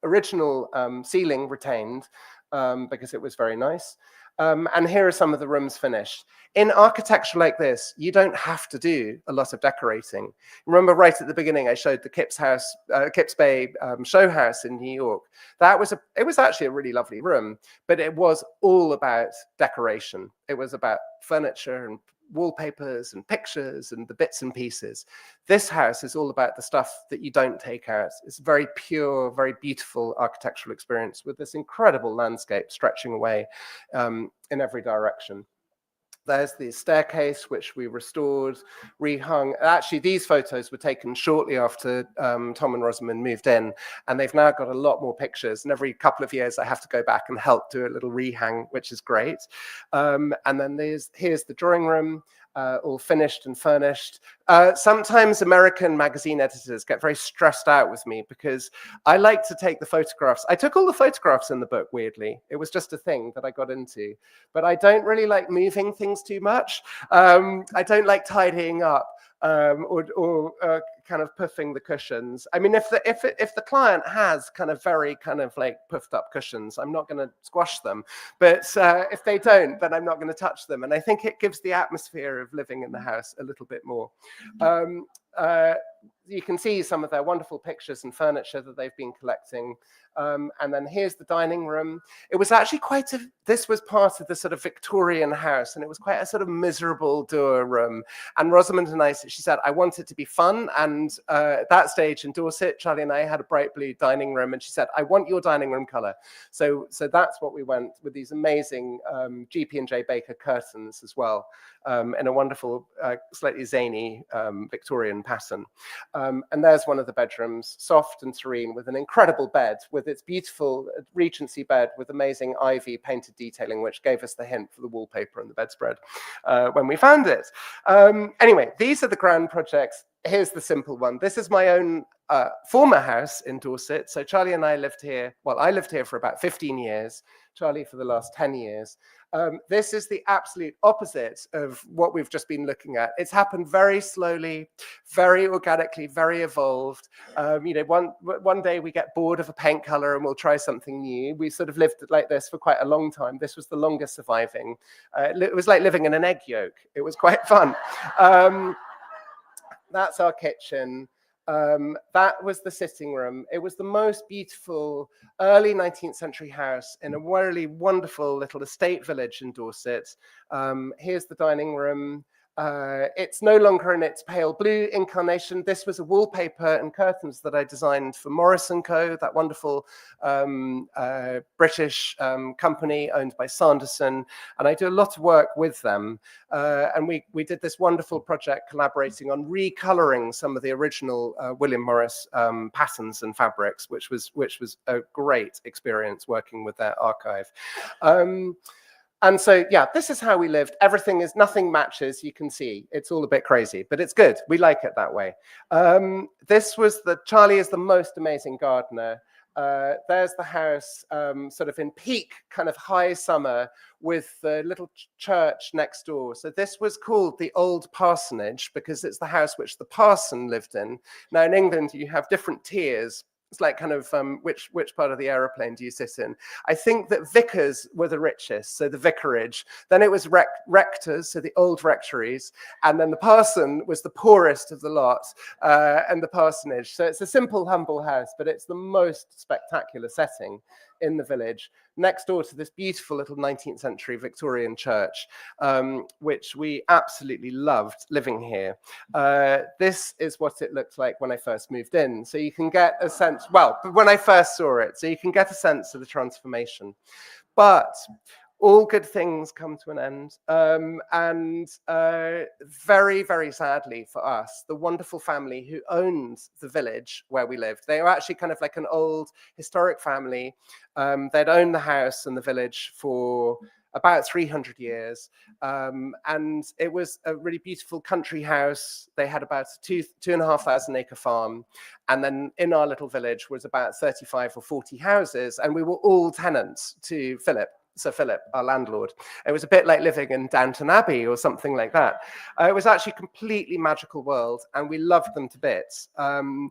original ceiling retained because it was very nice. And here are some of the rooms finished. In architecture like this, you don't have to do a lot of decorating. Remember right at the beginning, I showed the Kipps Bay show house in New York. It was actually a really lovely room, but it was all about decoration. It was about furniture and wallpapers and pictures and the bits and pieces. This house is all about the stuff that you don't take out. It's a very pure, very beautiful architectural experience with this incredible landscape stretching away in every direction. There's the staircase, which we restored, rehung. Actually, these photos were taken shortly after Tom and Rosamund moved in, and they've now got a lot more pictures. And every couple of years, I have to go back and help do a little rehang, which is great. And then here's the drawing room, all finished and furnished. Sometimes American magazine editors get very stressed out with me because I like to take the photographs. I took all the photographs in the book, weirdly. It was just a thing that I got into. But I don't really like moving things too much. I don't like tidying up or kind of puffing the cushions. I mean, if the client has kind of very kind of like puffed up cushions, I'm not going to squash them. But if they don't, then I'm not going to touch them. And I think it gives the atmosphere of living in the house a little bit more. you can see some of their wonderful pictures and furniture that they've been collecting. And then here's the dining room. It was actually this was part of the sort of Victorian house, and it was quite a sort of miserable doer room. And Rosamond and I, she said, I want it to be fun. And at that stage in Dorset, Charlie and I had a bright blue dining room, and she said, I want your dining room color. So that's what we went with, these amazing GP&J Baker curtains as well, in a wonderful, slightly zany Victorian pattern. And there's one of the bedrooms, soft and serene, with an incredible bed, with its beautiful Regency bed with amazing ivy painted detailing, which gave us the hint for the wallpaper and the bedspread when we found it. Anyway, these are the grand projects. Here's the simple one. This is my own former house in Dorset. So Charlie and I lived here. Well, I lived here for about 15 years. Charlie for the last 10 years. This is the absolute opposite of what we've just been looking at. It's happened very slowly, very organically, very evolved. One day we get bored of a paint color and we'll try something new. We sort of lived like this for quite a long time. This was the longest surviving. It was like living in an egg yolk. It was quite fun. That's our kitchen. That was the sitting room. It was the most beautiful early 19th century house in a really wonderful little estate village in Dorset. Here's the dining room. It's no longer in its pale blue incarnation. This was a wallpaper and curtains that I designed for Morris & Co., that wonderful British company owned by Sanderson. And I do a lot of work with them. And we did this wonderful project collaborating on recoloring some of the original William Morris patterns and fabrics, which was a great experience working with their archive. And so, yeah, this is how we lived. Nothing matches, you can see. It's all a bit crazy, but it's good. We like it that way. Charlie is the most amazing gardener. There's the house sort of in peak kind of high summer with the little church next door. So this was called the Old Parsonage because it's the house which the parson lived in. Now in England, you have different tiers. It's like kind of which part of the aeroplane do you sit in? I think that vicars were the richest, so the vicarage. Then it was rectors, so the old rectories. And then the parson was the poorest of the lot and the parsonage. So it's a simple, humble house, but it's the most spectacular setting in the village, next door to this beautiful little 19th century Victorian church, which we absolutely loved living here. This is what it looked like when I first moved in. So you can get a sense, when I first saw it, so you can get a sense of the transformation. But all good things come to an end. Very, very sadly for us, the wonderful family who owned the village where we lived, they were actually kind of like an old historic family. They'd owned the house and the village for about 300 years. And it was a really beautiful country house. They had about a 2,500 acre farm. And then in our little village was about 35 or 40 houses. And we were all tenants to Sir Philip, our landlord. It was a bit like living in Downton Abbey or something like that. It was actually a completely magical world, and we loved them to bits. And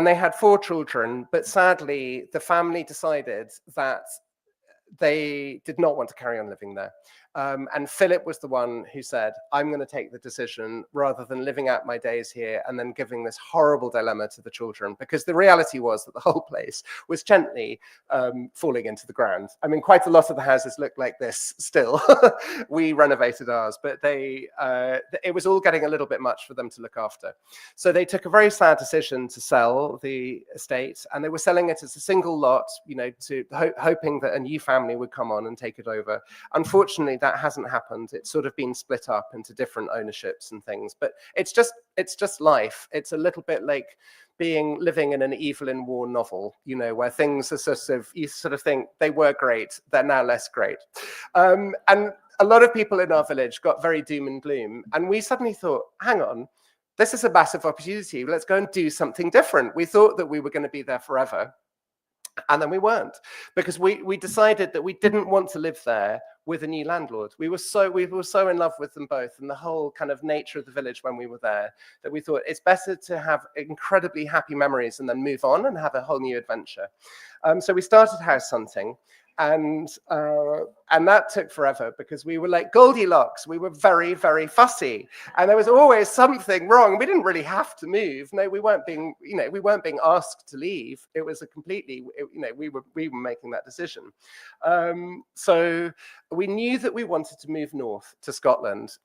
they had 4 children, but sadly, the family decided that they did not want to carry on living there. And Philip was the one who said, I'm going to take the decision rather than living out my days here and then giving this horrible dilemma to the children, because the reality was that the whole place was gently falling into the ground. I mean, quite a lot of the houses look like this still. We renovated ours, but it was all getting a little bit much for them to look after. So they took a very sad decision to sell the estate, and they were selling it as a single lot, hoping that a new family would come on and take it over. Unfortunately, that hasn't happened. It's sort of been split up into different ownerships and things, but it's just life. It's a little bit like living in an Evelyn Waugh novel, where things are you sort of think they were great, they're now less great. And a lot of people in our village got very doom and gloom, and we suddenly thought, hang on, this is a massive opportunity. Let's go and do something different. We thought that we were going to be there forever. And then we weren't, because we decided that we didn't want to live there with a new landlord. We were so in love with them both and the whole kind of nature of the village when we were there, that we thought it's better to have incredibly happy memories and then move on and have a whole new adventure. So we started house hunting. And that took forever because we were like Goldilocks. We were very, very fussy, and there was always something wrong. We didn't really have to move. No, we weren't being asked to leave. It was we were making that decision. So we knew that we wanted to move north to Scotland.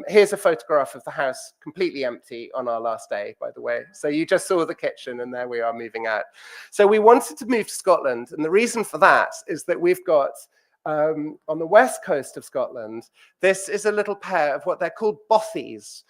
Here's a photograph of the house completely empty on our last day, by the way. So you just saw the kitchen, and there we are moving out. So we wanted to move to Scotland, and the reason for that is that we've got on the west coast of Scotland, this is a little pair of what they're called bothies,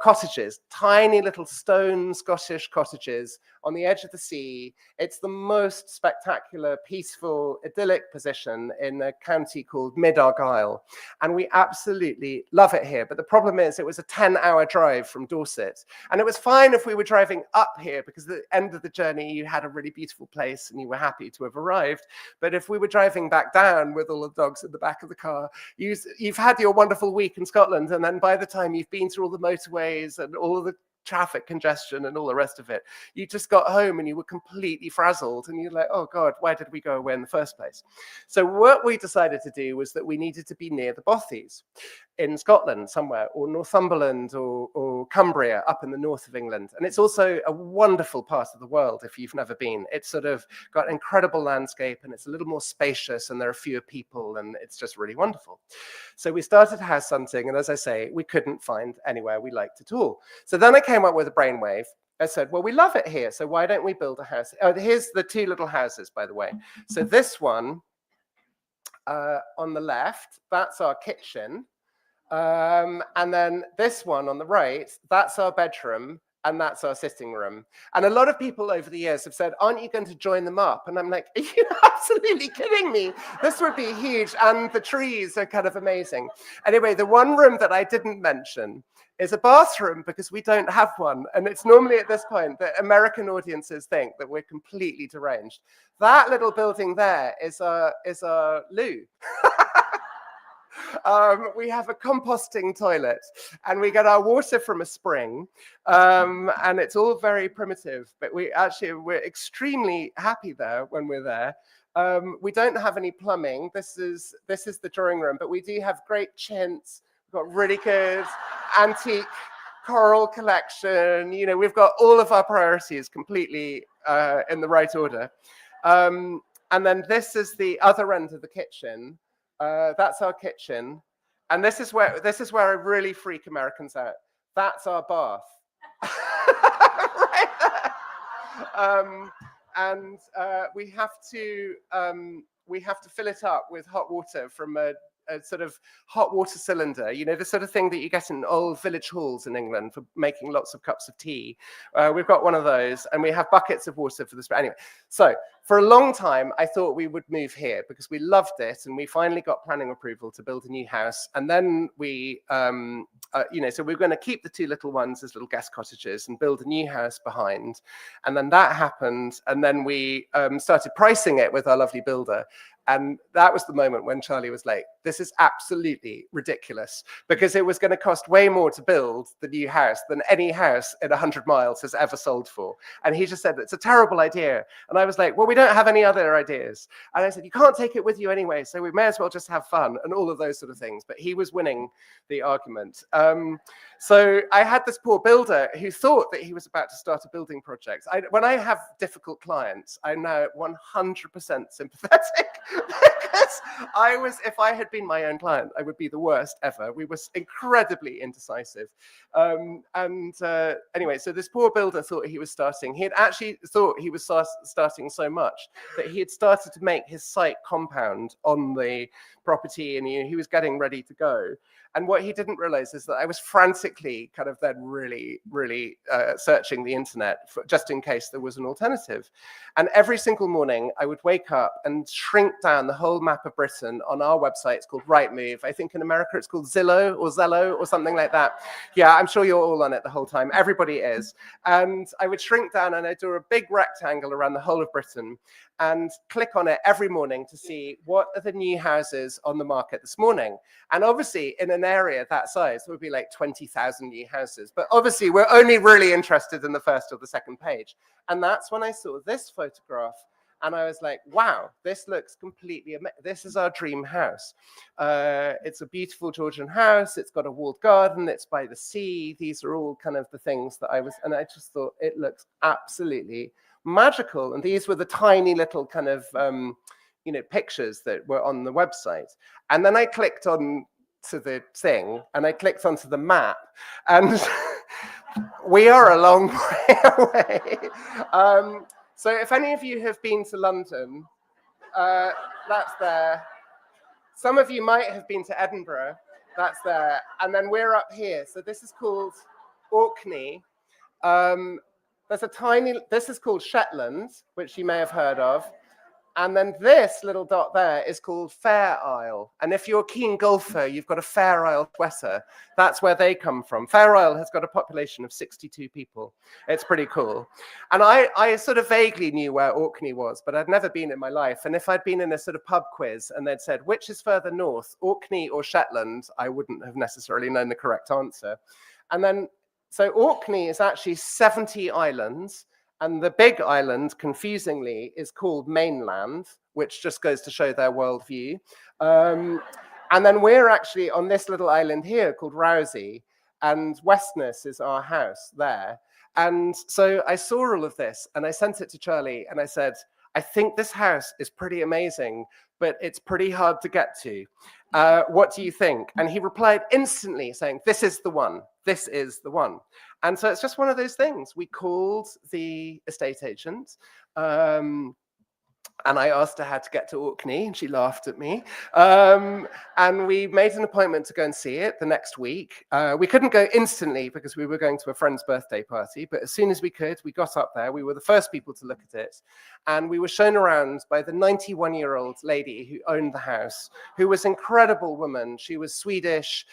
cottages, tiny little stone Scottish cottages on the edge of the sea. It's the most spectacular, peaceful, idyllic position in a county called Mid-Argyll. And we absolutely love it here. But the problem is it was a 10-hour drive from Dorset. And it was fine if we were driving up here because at the end of the journey, you had a really beautiful place and you were happy to have arrived. But if we were driving back down with all the dogs in the back of the car, you've had your wonderful week in Scotland, and then by the time you've been through all the motorways and all of the traffic congestion and all the rest of it, you just got home and you were completely frazzled, and you're like, oh God, why did we go away in the first place? So what we decided to do was that we needed to be near the bothies in Scotland somewhere, or Northumberland or Cumbria up in the north of England. And it's also a wonderful part of the world if you've never been. It's sort of got incredible landscape, and it's a little more spacious, and there are fewer people, and it's just really wonderful. So we started house hunting, and as I say, we couldn't find anywhere we liked at all. So then I came up with a brainwave. I said, well, we love it here, so why don't we build a house? Oh, here's the two little houses, by the way. So this one on the left, that's our kitchen. And then this one on the right, that's our bedroom, and that's our sitting room. And a lot of people over the years have said, aren't you going to join them up? And I'm like, are you absolutely kidding me? This would be huge, and the trees are kind of amazing. Anyway, the one room that I didn't mention is a bathroom, because we don't have one. And it's normally at this point that American audiences think that we're completely deranged. That little building there is our loo. We have a composting toilet, and we get our water from a spring, and it's all very primitive, but we're extremely happy there when we're there. We don't have any plumbing. This is the drawing room, but we do have great chintz. We've got really good antique coral collection. You know, we've got all of our priorities completely in the right order. And then this is the other end of the kitchen. That's our kitchen, and this is where I really freak Americans out. That's our bath, right there. And we have to fill it up with hot water from a sort of hot water cylinder, you know, the sort of thing that you get in old village halls in England for making lots of cups of tea. We've got one of those, and we have buckets of water for this. Anyway, so for a long time, I thought we would move here because we loved it, and we finally got planning approval to build a new house. And then we, so we're going to keep the two little ones as little guest cottages and build a new house behind. And then that happened, and then we started pricing it with our lovely builder. And that was the moment when Charlie was like, this is absolutely ridiculous, because it was going to cost way more to build the new house than any house in 100 miles has ever sold for. And he just said, it's a terrible idea. And I was like, well, we don't have any other ideas. And I said, you can't take it with you anyway, so we may as well just have fun, and all of those sort of things. But he was winning the argument. So I had this poor builder who thought that he was about to start a building project. When I have difficult clients, I'm now 100% sympathetic. Because if I had been my own client, I would be the worst ever. We were incredibly indecisive. Anyway, so this poor builder thought he was starting. He had actually thought he was starting so much that he had started to make his site compound on the property, and he was getting ready to go. And what he didn't realize is that I was frantically kind of then really, really searching the internet just in case there was an alternative. And every single morning I would wake up and shrink down the whole map of Britain on our website. It's called Rightmove. I think in America it's called Zillow or something like that. Yeah, I'm sure you're all on it the whole time. Everybody is. And I would shrink down and I'd do a big rectangle around the whole of Britain and click on it every morning to see what are the new houses on the market this morning. And obviously in an area that size, there would be like 20,000 new houses. But obviously we're only really interested in the first or the second page. And that's when I saw this photograph. And I was like, wow, this looks completely amazing. This is our dream house. It's a beautiful Georgian house. It's got a walled garden. It's by the sea. These are all kind of the things that and I just thought it looks absolutely magical. And these were the tiny little kind of, pictures that were on the website. And then I clicked on to the thing and I clicked onto the map, and we are a long way away. So if any of you have been to London, that's there. Some of you might have been to Edinburgh, that's there. And then we're up here. So this is called Orkney. This is called Shetland, which you may have heard of. And then this little dot there is called Fair Isle. And if you're a keen golfer, you've got a Fair Isle sweater. That's where they come from. Fair Isle has got a population of 62 people. It's pretty cool. And I sort of vaguely knew where Orkney was, but I'd never been in my life. And if I'd been in a sort of pub quiz and they'd said, which is further north, Orkney or Shetland, I wouldn't have necessarily known the correct answer. And then, so Orkney is actually 70 islands. And the big island, confusingly, is called mainland, which just goes to show their worldview. And then we're actually on this little island here called Rousey, and Westness is our house there. And so I saw all of this and I sent it to Charlie and I said, I think this house is pretty amazing, but it's pretty hard to get to. What do you think? And he replied instantly saying, this is the one. This is the one. And so it's just one of those things. We called the estate agent and I asked her how to get to Orkney, and she laughed at me. And we made an appointment to go and see it the next week. We couldn't go instantly because we were going to a friend's birthday party, but as soon as we could, we got up there. We were the first people to look at it. And we were shown around by the 91-year-old lady who owned the house, who was an incredible woman. She was Swedish.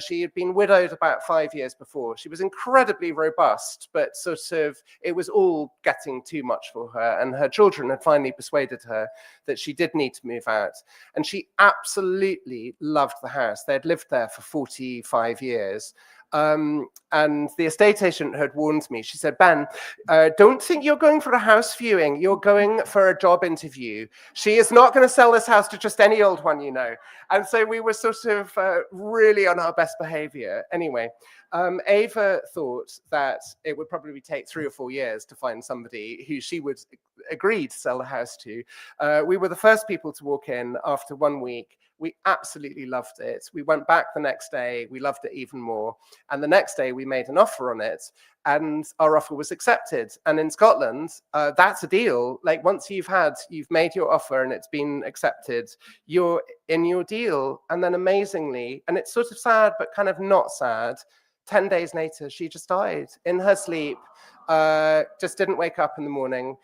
She had been widowed about 5 years before. She was incredibly robust, but sort of it was all getting too much for her. And her children had finally persuaded her that she did need to move out. And she absolutely loved the house. They had lived there for 45 years. And the estate agent had warned me. She said, Ben, don't think you're going for a house viewing. You're going for a job interview. She is not going to sell this house to just any old one, you know. And so we were sort of really on our best behavior. Anyway, Ava thought that it would probably take 3 or 4 years to find somebody who she would agree to sell the house to. We were the first people to walk in after 1 week. We absolutely loved it. We went back the next day. We loved it even more. And the next day we made an offer on it and our offer was accepted. And in Scotland, that's a deal. Like once you've made your offer and it's been accepted, you're in your deal. And then amazingly, and it's sort of sad, but kind of not sad, 10 days later, she just died in her sleep. Just didn't wake up in the morning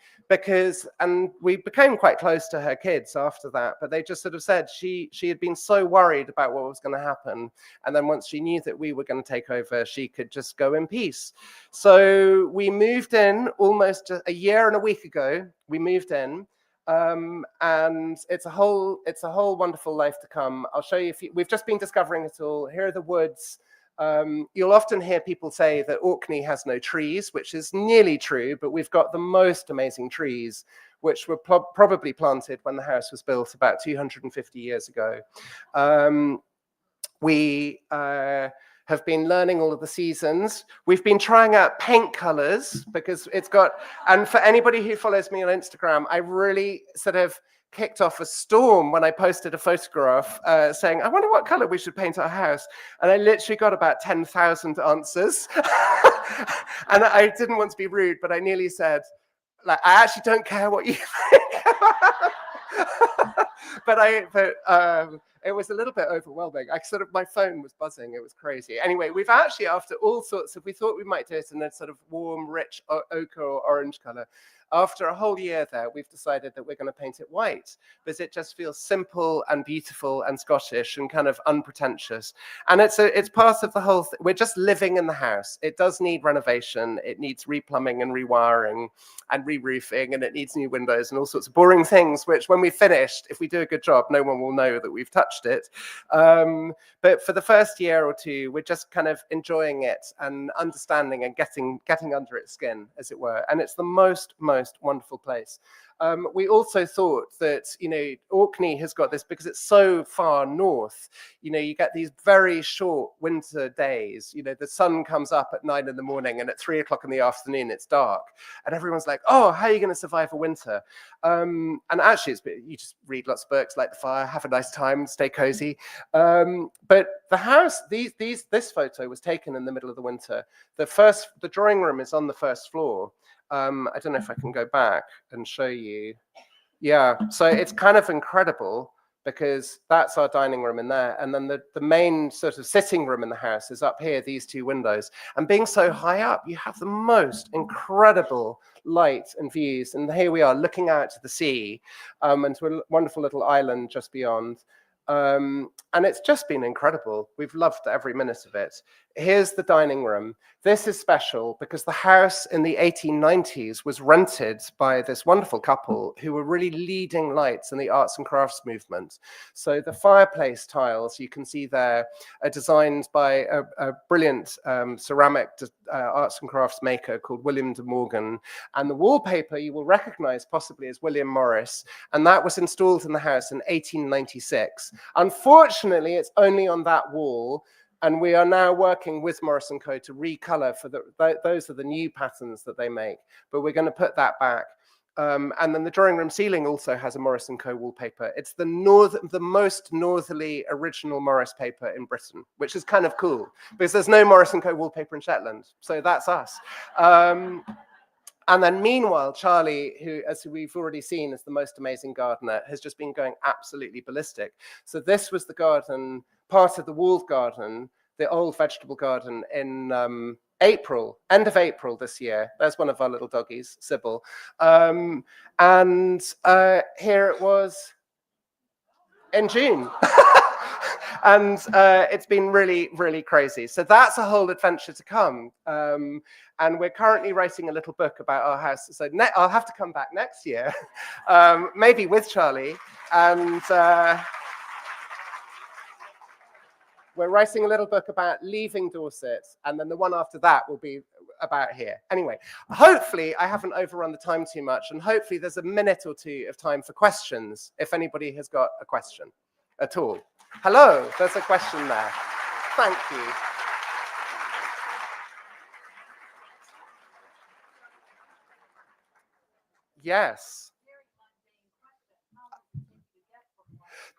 and we became quite close to her kids after that, but they just sort of said she had been so worried about what was going to happen. And then once she knew that we were going to take over, she could just go in peace. So we moved in almost a year and a week ago. We moved in. And it's a whole wonderful life to come. I'll show you. We've just been discovering it all. Here are the woods. You'll often hear people say that Orkney has no trees, which is nearly true, but we've got the most amazing trees, which were probably planted when the house was built about 250 years ago. We have been learning all of the seasons. We've been trying out paint colors because and for anybody who follows me on Instagram, I really sort of kicked off a storm when I posted a photograph saying, I wonder what color we should paint our house. And I literally got about 10,000 answers. And I didn't want to be rude, but I nearly said, like, I actually don't care what you think. But it was a little bit overwhelming. My phone was buzzing. It was crazy. Anyway, we've actually, after all sorts of, we thought we might do it in a sort of warm, rich ochre or orange color. After a whole year there, we've decided that we're going to paint it white because it just feels simple and beautiful and Scottish and kind of unpretentious. And it's part of the whole thing. We're just living in the house. It does need renovation. It needs replumbing and rewiring and re-roofing, and it needs new windows and all sorts of boring things, which when we've finished, if we do a good job, no one will know that we've touched it. But for the first year or two, we're just kind of enjoying it and understanding and getting under its skin, as it were. And it's the most wonderful place. We also thought that, Orkney has got this because it's so far north. You get these very short winter days. The sun comes up at 9 in the morning and at 3 o'clock in the afternoon it's dark. And everyone's like, oh, how are you going to survive a winter? And actually, you just read lots of books, light the fire, have a nice time, stay cozy. But the house, this photo was taken in the middle of the winter. The drawing room is on the first floor. I don't know if I can go back and show you. Yeah, so it's kind of incredible because that's our dining room in there. And then the main sort of sitting room in the house is up here, these two windows. And being so high up, you have the most incredible light and views. And here we are looking out to the sea and to a wonderful little island just beyond. And it's just been incredible. We've loved every minute of it. Here's the dining room. This is special because the house in the 1890s was rented by this wonderful couple who were really leading lights in the arts and crafts movement. So the fireplace tiles you can see there are designed by a brilliant ceramic arts and crafts maker called William de Morgan. And the wallpaper you will recognize possibly as William Morris. And that was installed in the house in 1896. Unfortunately, it's only on that wall. And we are now working with Morris & Co. to recolor for those are the new patterns that they make. But we're going to put that back. And then the drawing room ceiling also has a Morris & Co. wallpaper. It's the most northerly original Morris paper in Britain, which is kind of cool because there's no Morris & Co. wallpaper in Shetland. So that's us. And then meanwhile, Charlie, who, as we've already seen, is the most amazing gardener, has just been going absolutely ballistic. So this was the garden, part of the walled garden, the old vegetable garden in April, end of April this year. There's one of our little doggies, Sybil. And here it was in June. And it's been really, really crazy. So that's a whole adventure to come. And we're currently writing a little book about our house. So I'll have to come back next year, maybe with Charlie. And we're writing a little book about leaving Dorset. And then the one after that will be about here. Anyway, hopefully I haven't overrun the time too much. And hopefully there's a minute or two of time for questions, if anybody has got a question at all. Hello, there's a question there. Thank you. Yes.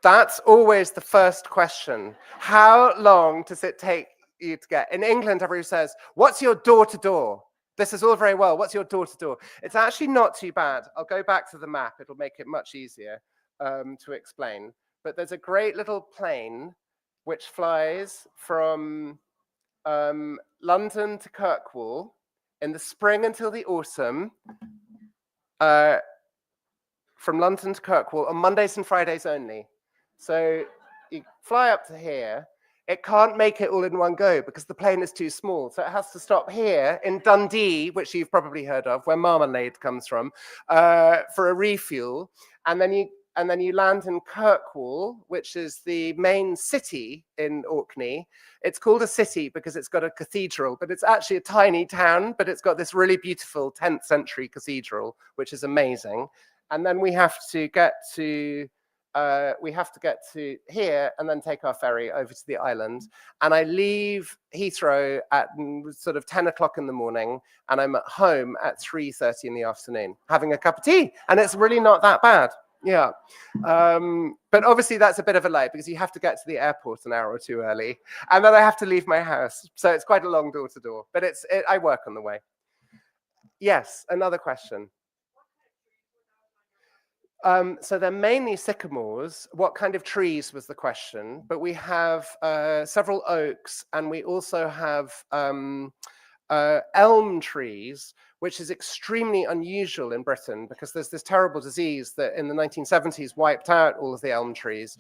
That's always the first question. How long does it take you to get? In England, everybody says, what's your door-to-door? This is all very well. What's your door-to-door? It's actually not too bad. I'll go back to the map. It'll make it much easier to explain. But there's a great little plane which flies from London to Kirkwall in the spring until the autumn, from London to Kirkwall on Mondays and Fridays only. So you fly up to here. It can't make it all in one go because the plane is too small. So it has to stop here in Dundee, which you've probably heard of, where marmalade comes from, for a refuel. And then you land in Kirkwall, which is the main city in Orkney. It's called a city because it's got a cathedral, but it's actually a tiny town, but it's got this really beautiful 10th century cathedral, which is amazing. And then we have to get to here and then take our ferry over to the island. And I leave Heathrow at sort of 10 o'clock in the morning, and I'm at home at 3:30 in the afternoon, having a cup of tea. And it's really not that bad. Yeah. But obviously that's a bit of a lie because you have to get to the airport an hour or two early. And then I have to leave my house. So it's quite a long door to door, but I work on the way. Yes, another question. So they're mainly sycamores. What kind of trees was the question? But we have several oaks, and we also have elm trees, which is extremely unusual in Britain because there's this terrible disease that in the 1970s wiped out all of the elm trees,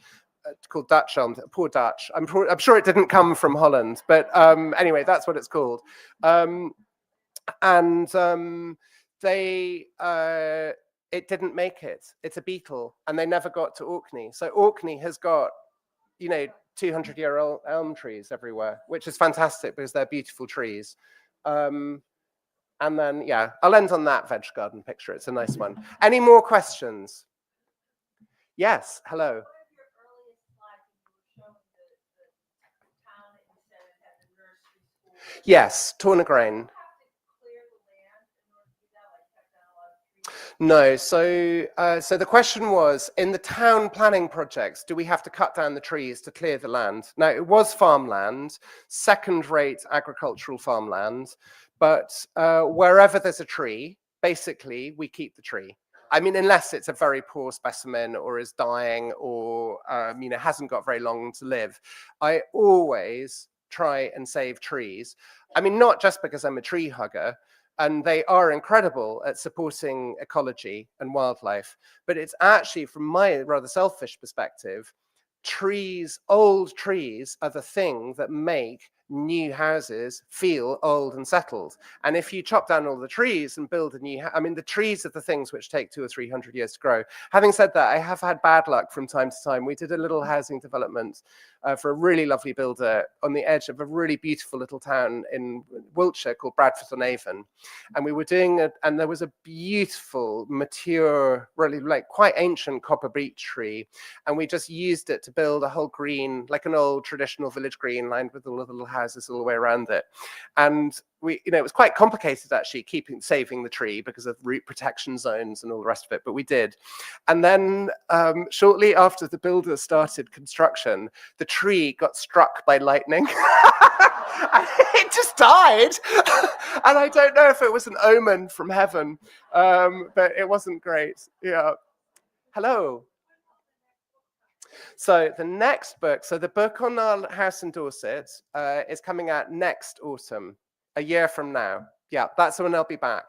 called Dutch elm. Poor Dutch. I'm sure it didn't come from Holland, but anyway, that's what it's called. It didn't make it. It's a beetle, and they never got to Orkney. So Orkney has got, 200-year-old elm trees everywhere, which is fantastic because they're beautiful trees. And then, yeah, I'll end on that veg garden picture. It's a nice one. Any more questions? Yes, hello. Yes, Tornagrain. No, so the question was, in the town planning projects, do we have to cut down the trees to clear the land? Now, it was farmland, second-rate agricultural farmland, but wherever there's a tree, basically, we keep the tree. I mean, unless it's a very poor specimen or is dying or hasn't got very long to live. I always try and save trees. I mean, not just because I'm a tree hugger, and they are incredible at supporting ecology and wildlife, but it's actually, from my rather selfish perspective, trees, old trees, are the thing that make new houses feel old and settled. And if you chop down all the trees and build a new I mean, the trees are the things which take 200 or 300 years to grow. Having said that, I have had bad luck from time to time. We did a little housing development for a really lovely builder on the edge of a really beautiful little town in Wiltshire called Bradford-on-Avon. And we were doing it, and there was a beautiful, mature, really like quite ancient copper beech tree. And we just used it to build a whole green, like an old traditional village green lined with all the little houses all the way around it. And we, it was quite complicated actually saving the tree because of root protection zones and all the rest of it, but we did. And then shortly after the builder started construction, the tree got struck by lightning. And it just died. And I don't know if it was an omen from heaven, but it wasn't great. Yeah. Hello. So the next book, so the book on our house in Dorset is coming out next autumn, a year from now. Yeah, that's when I'll be back.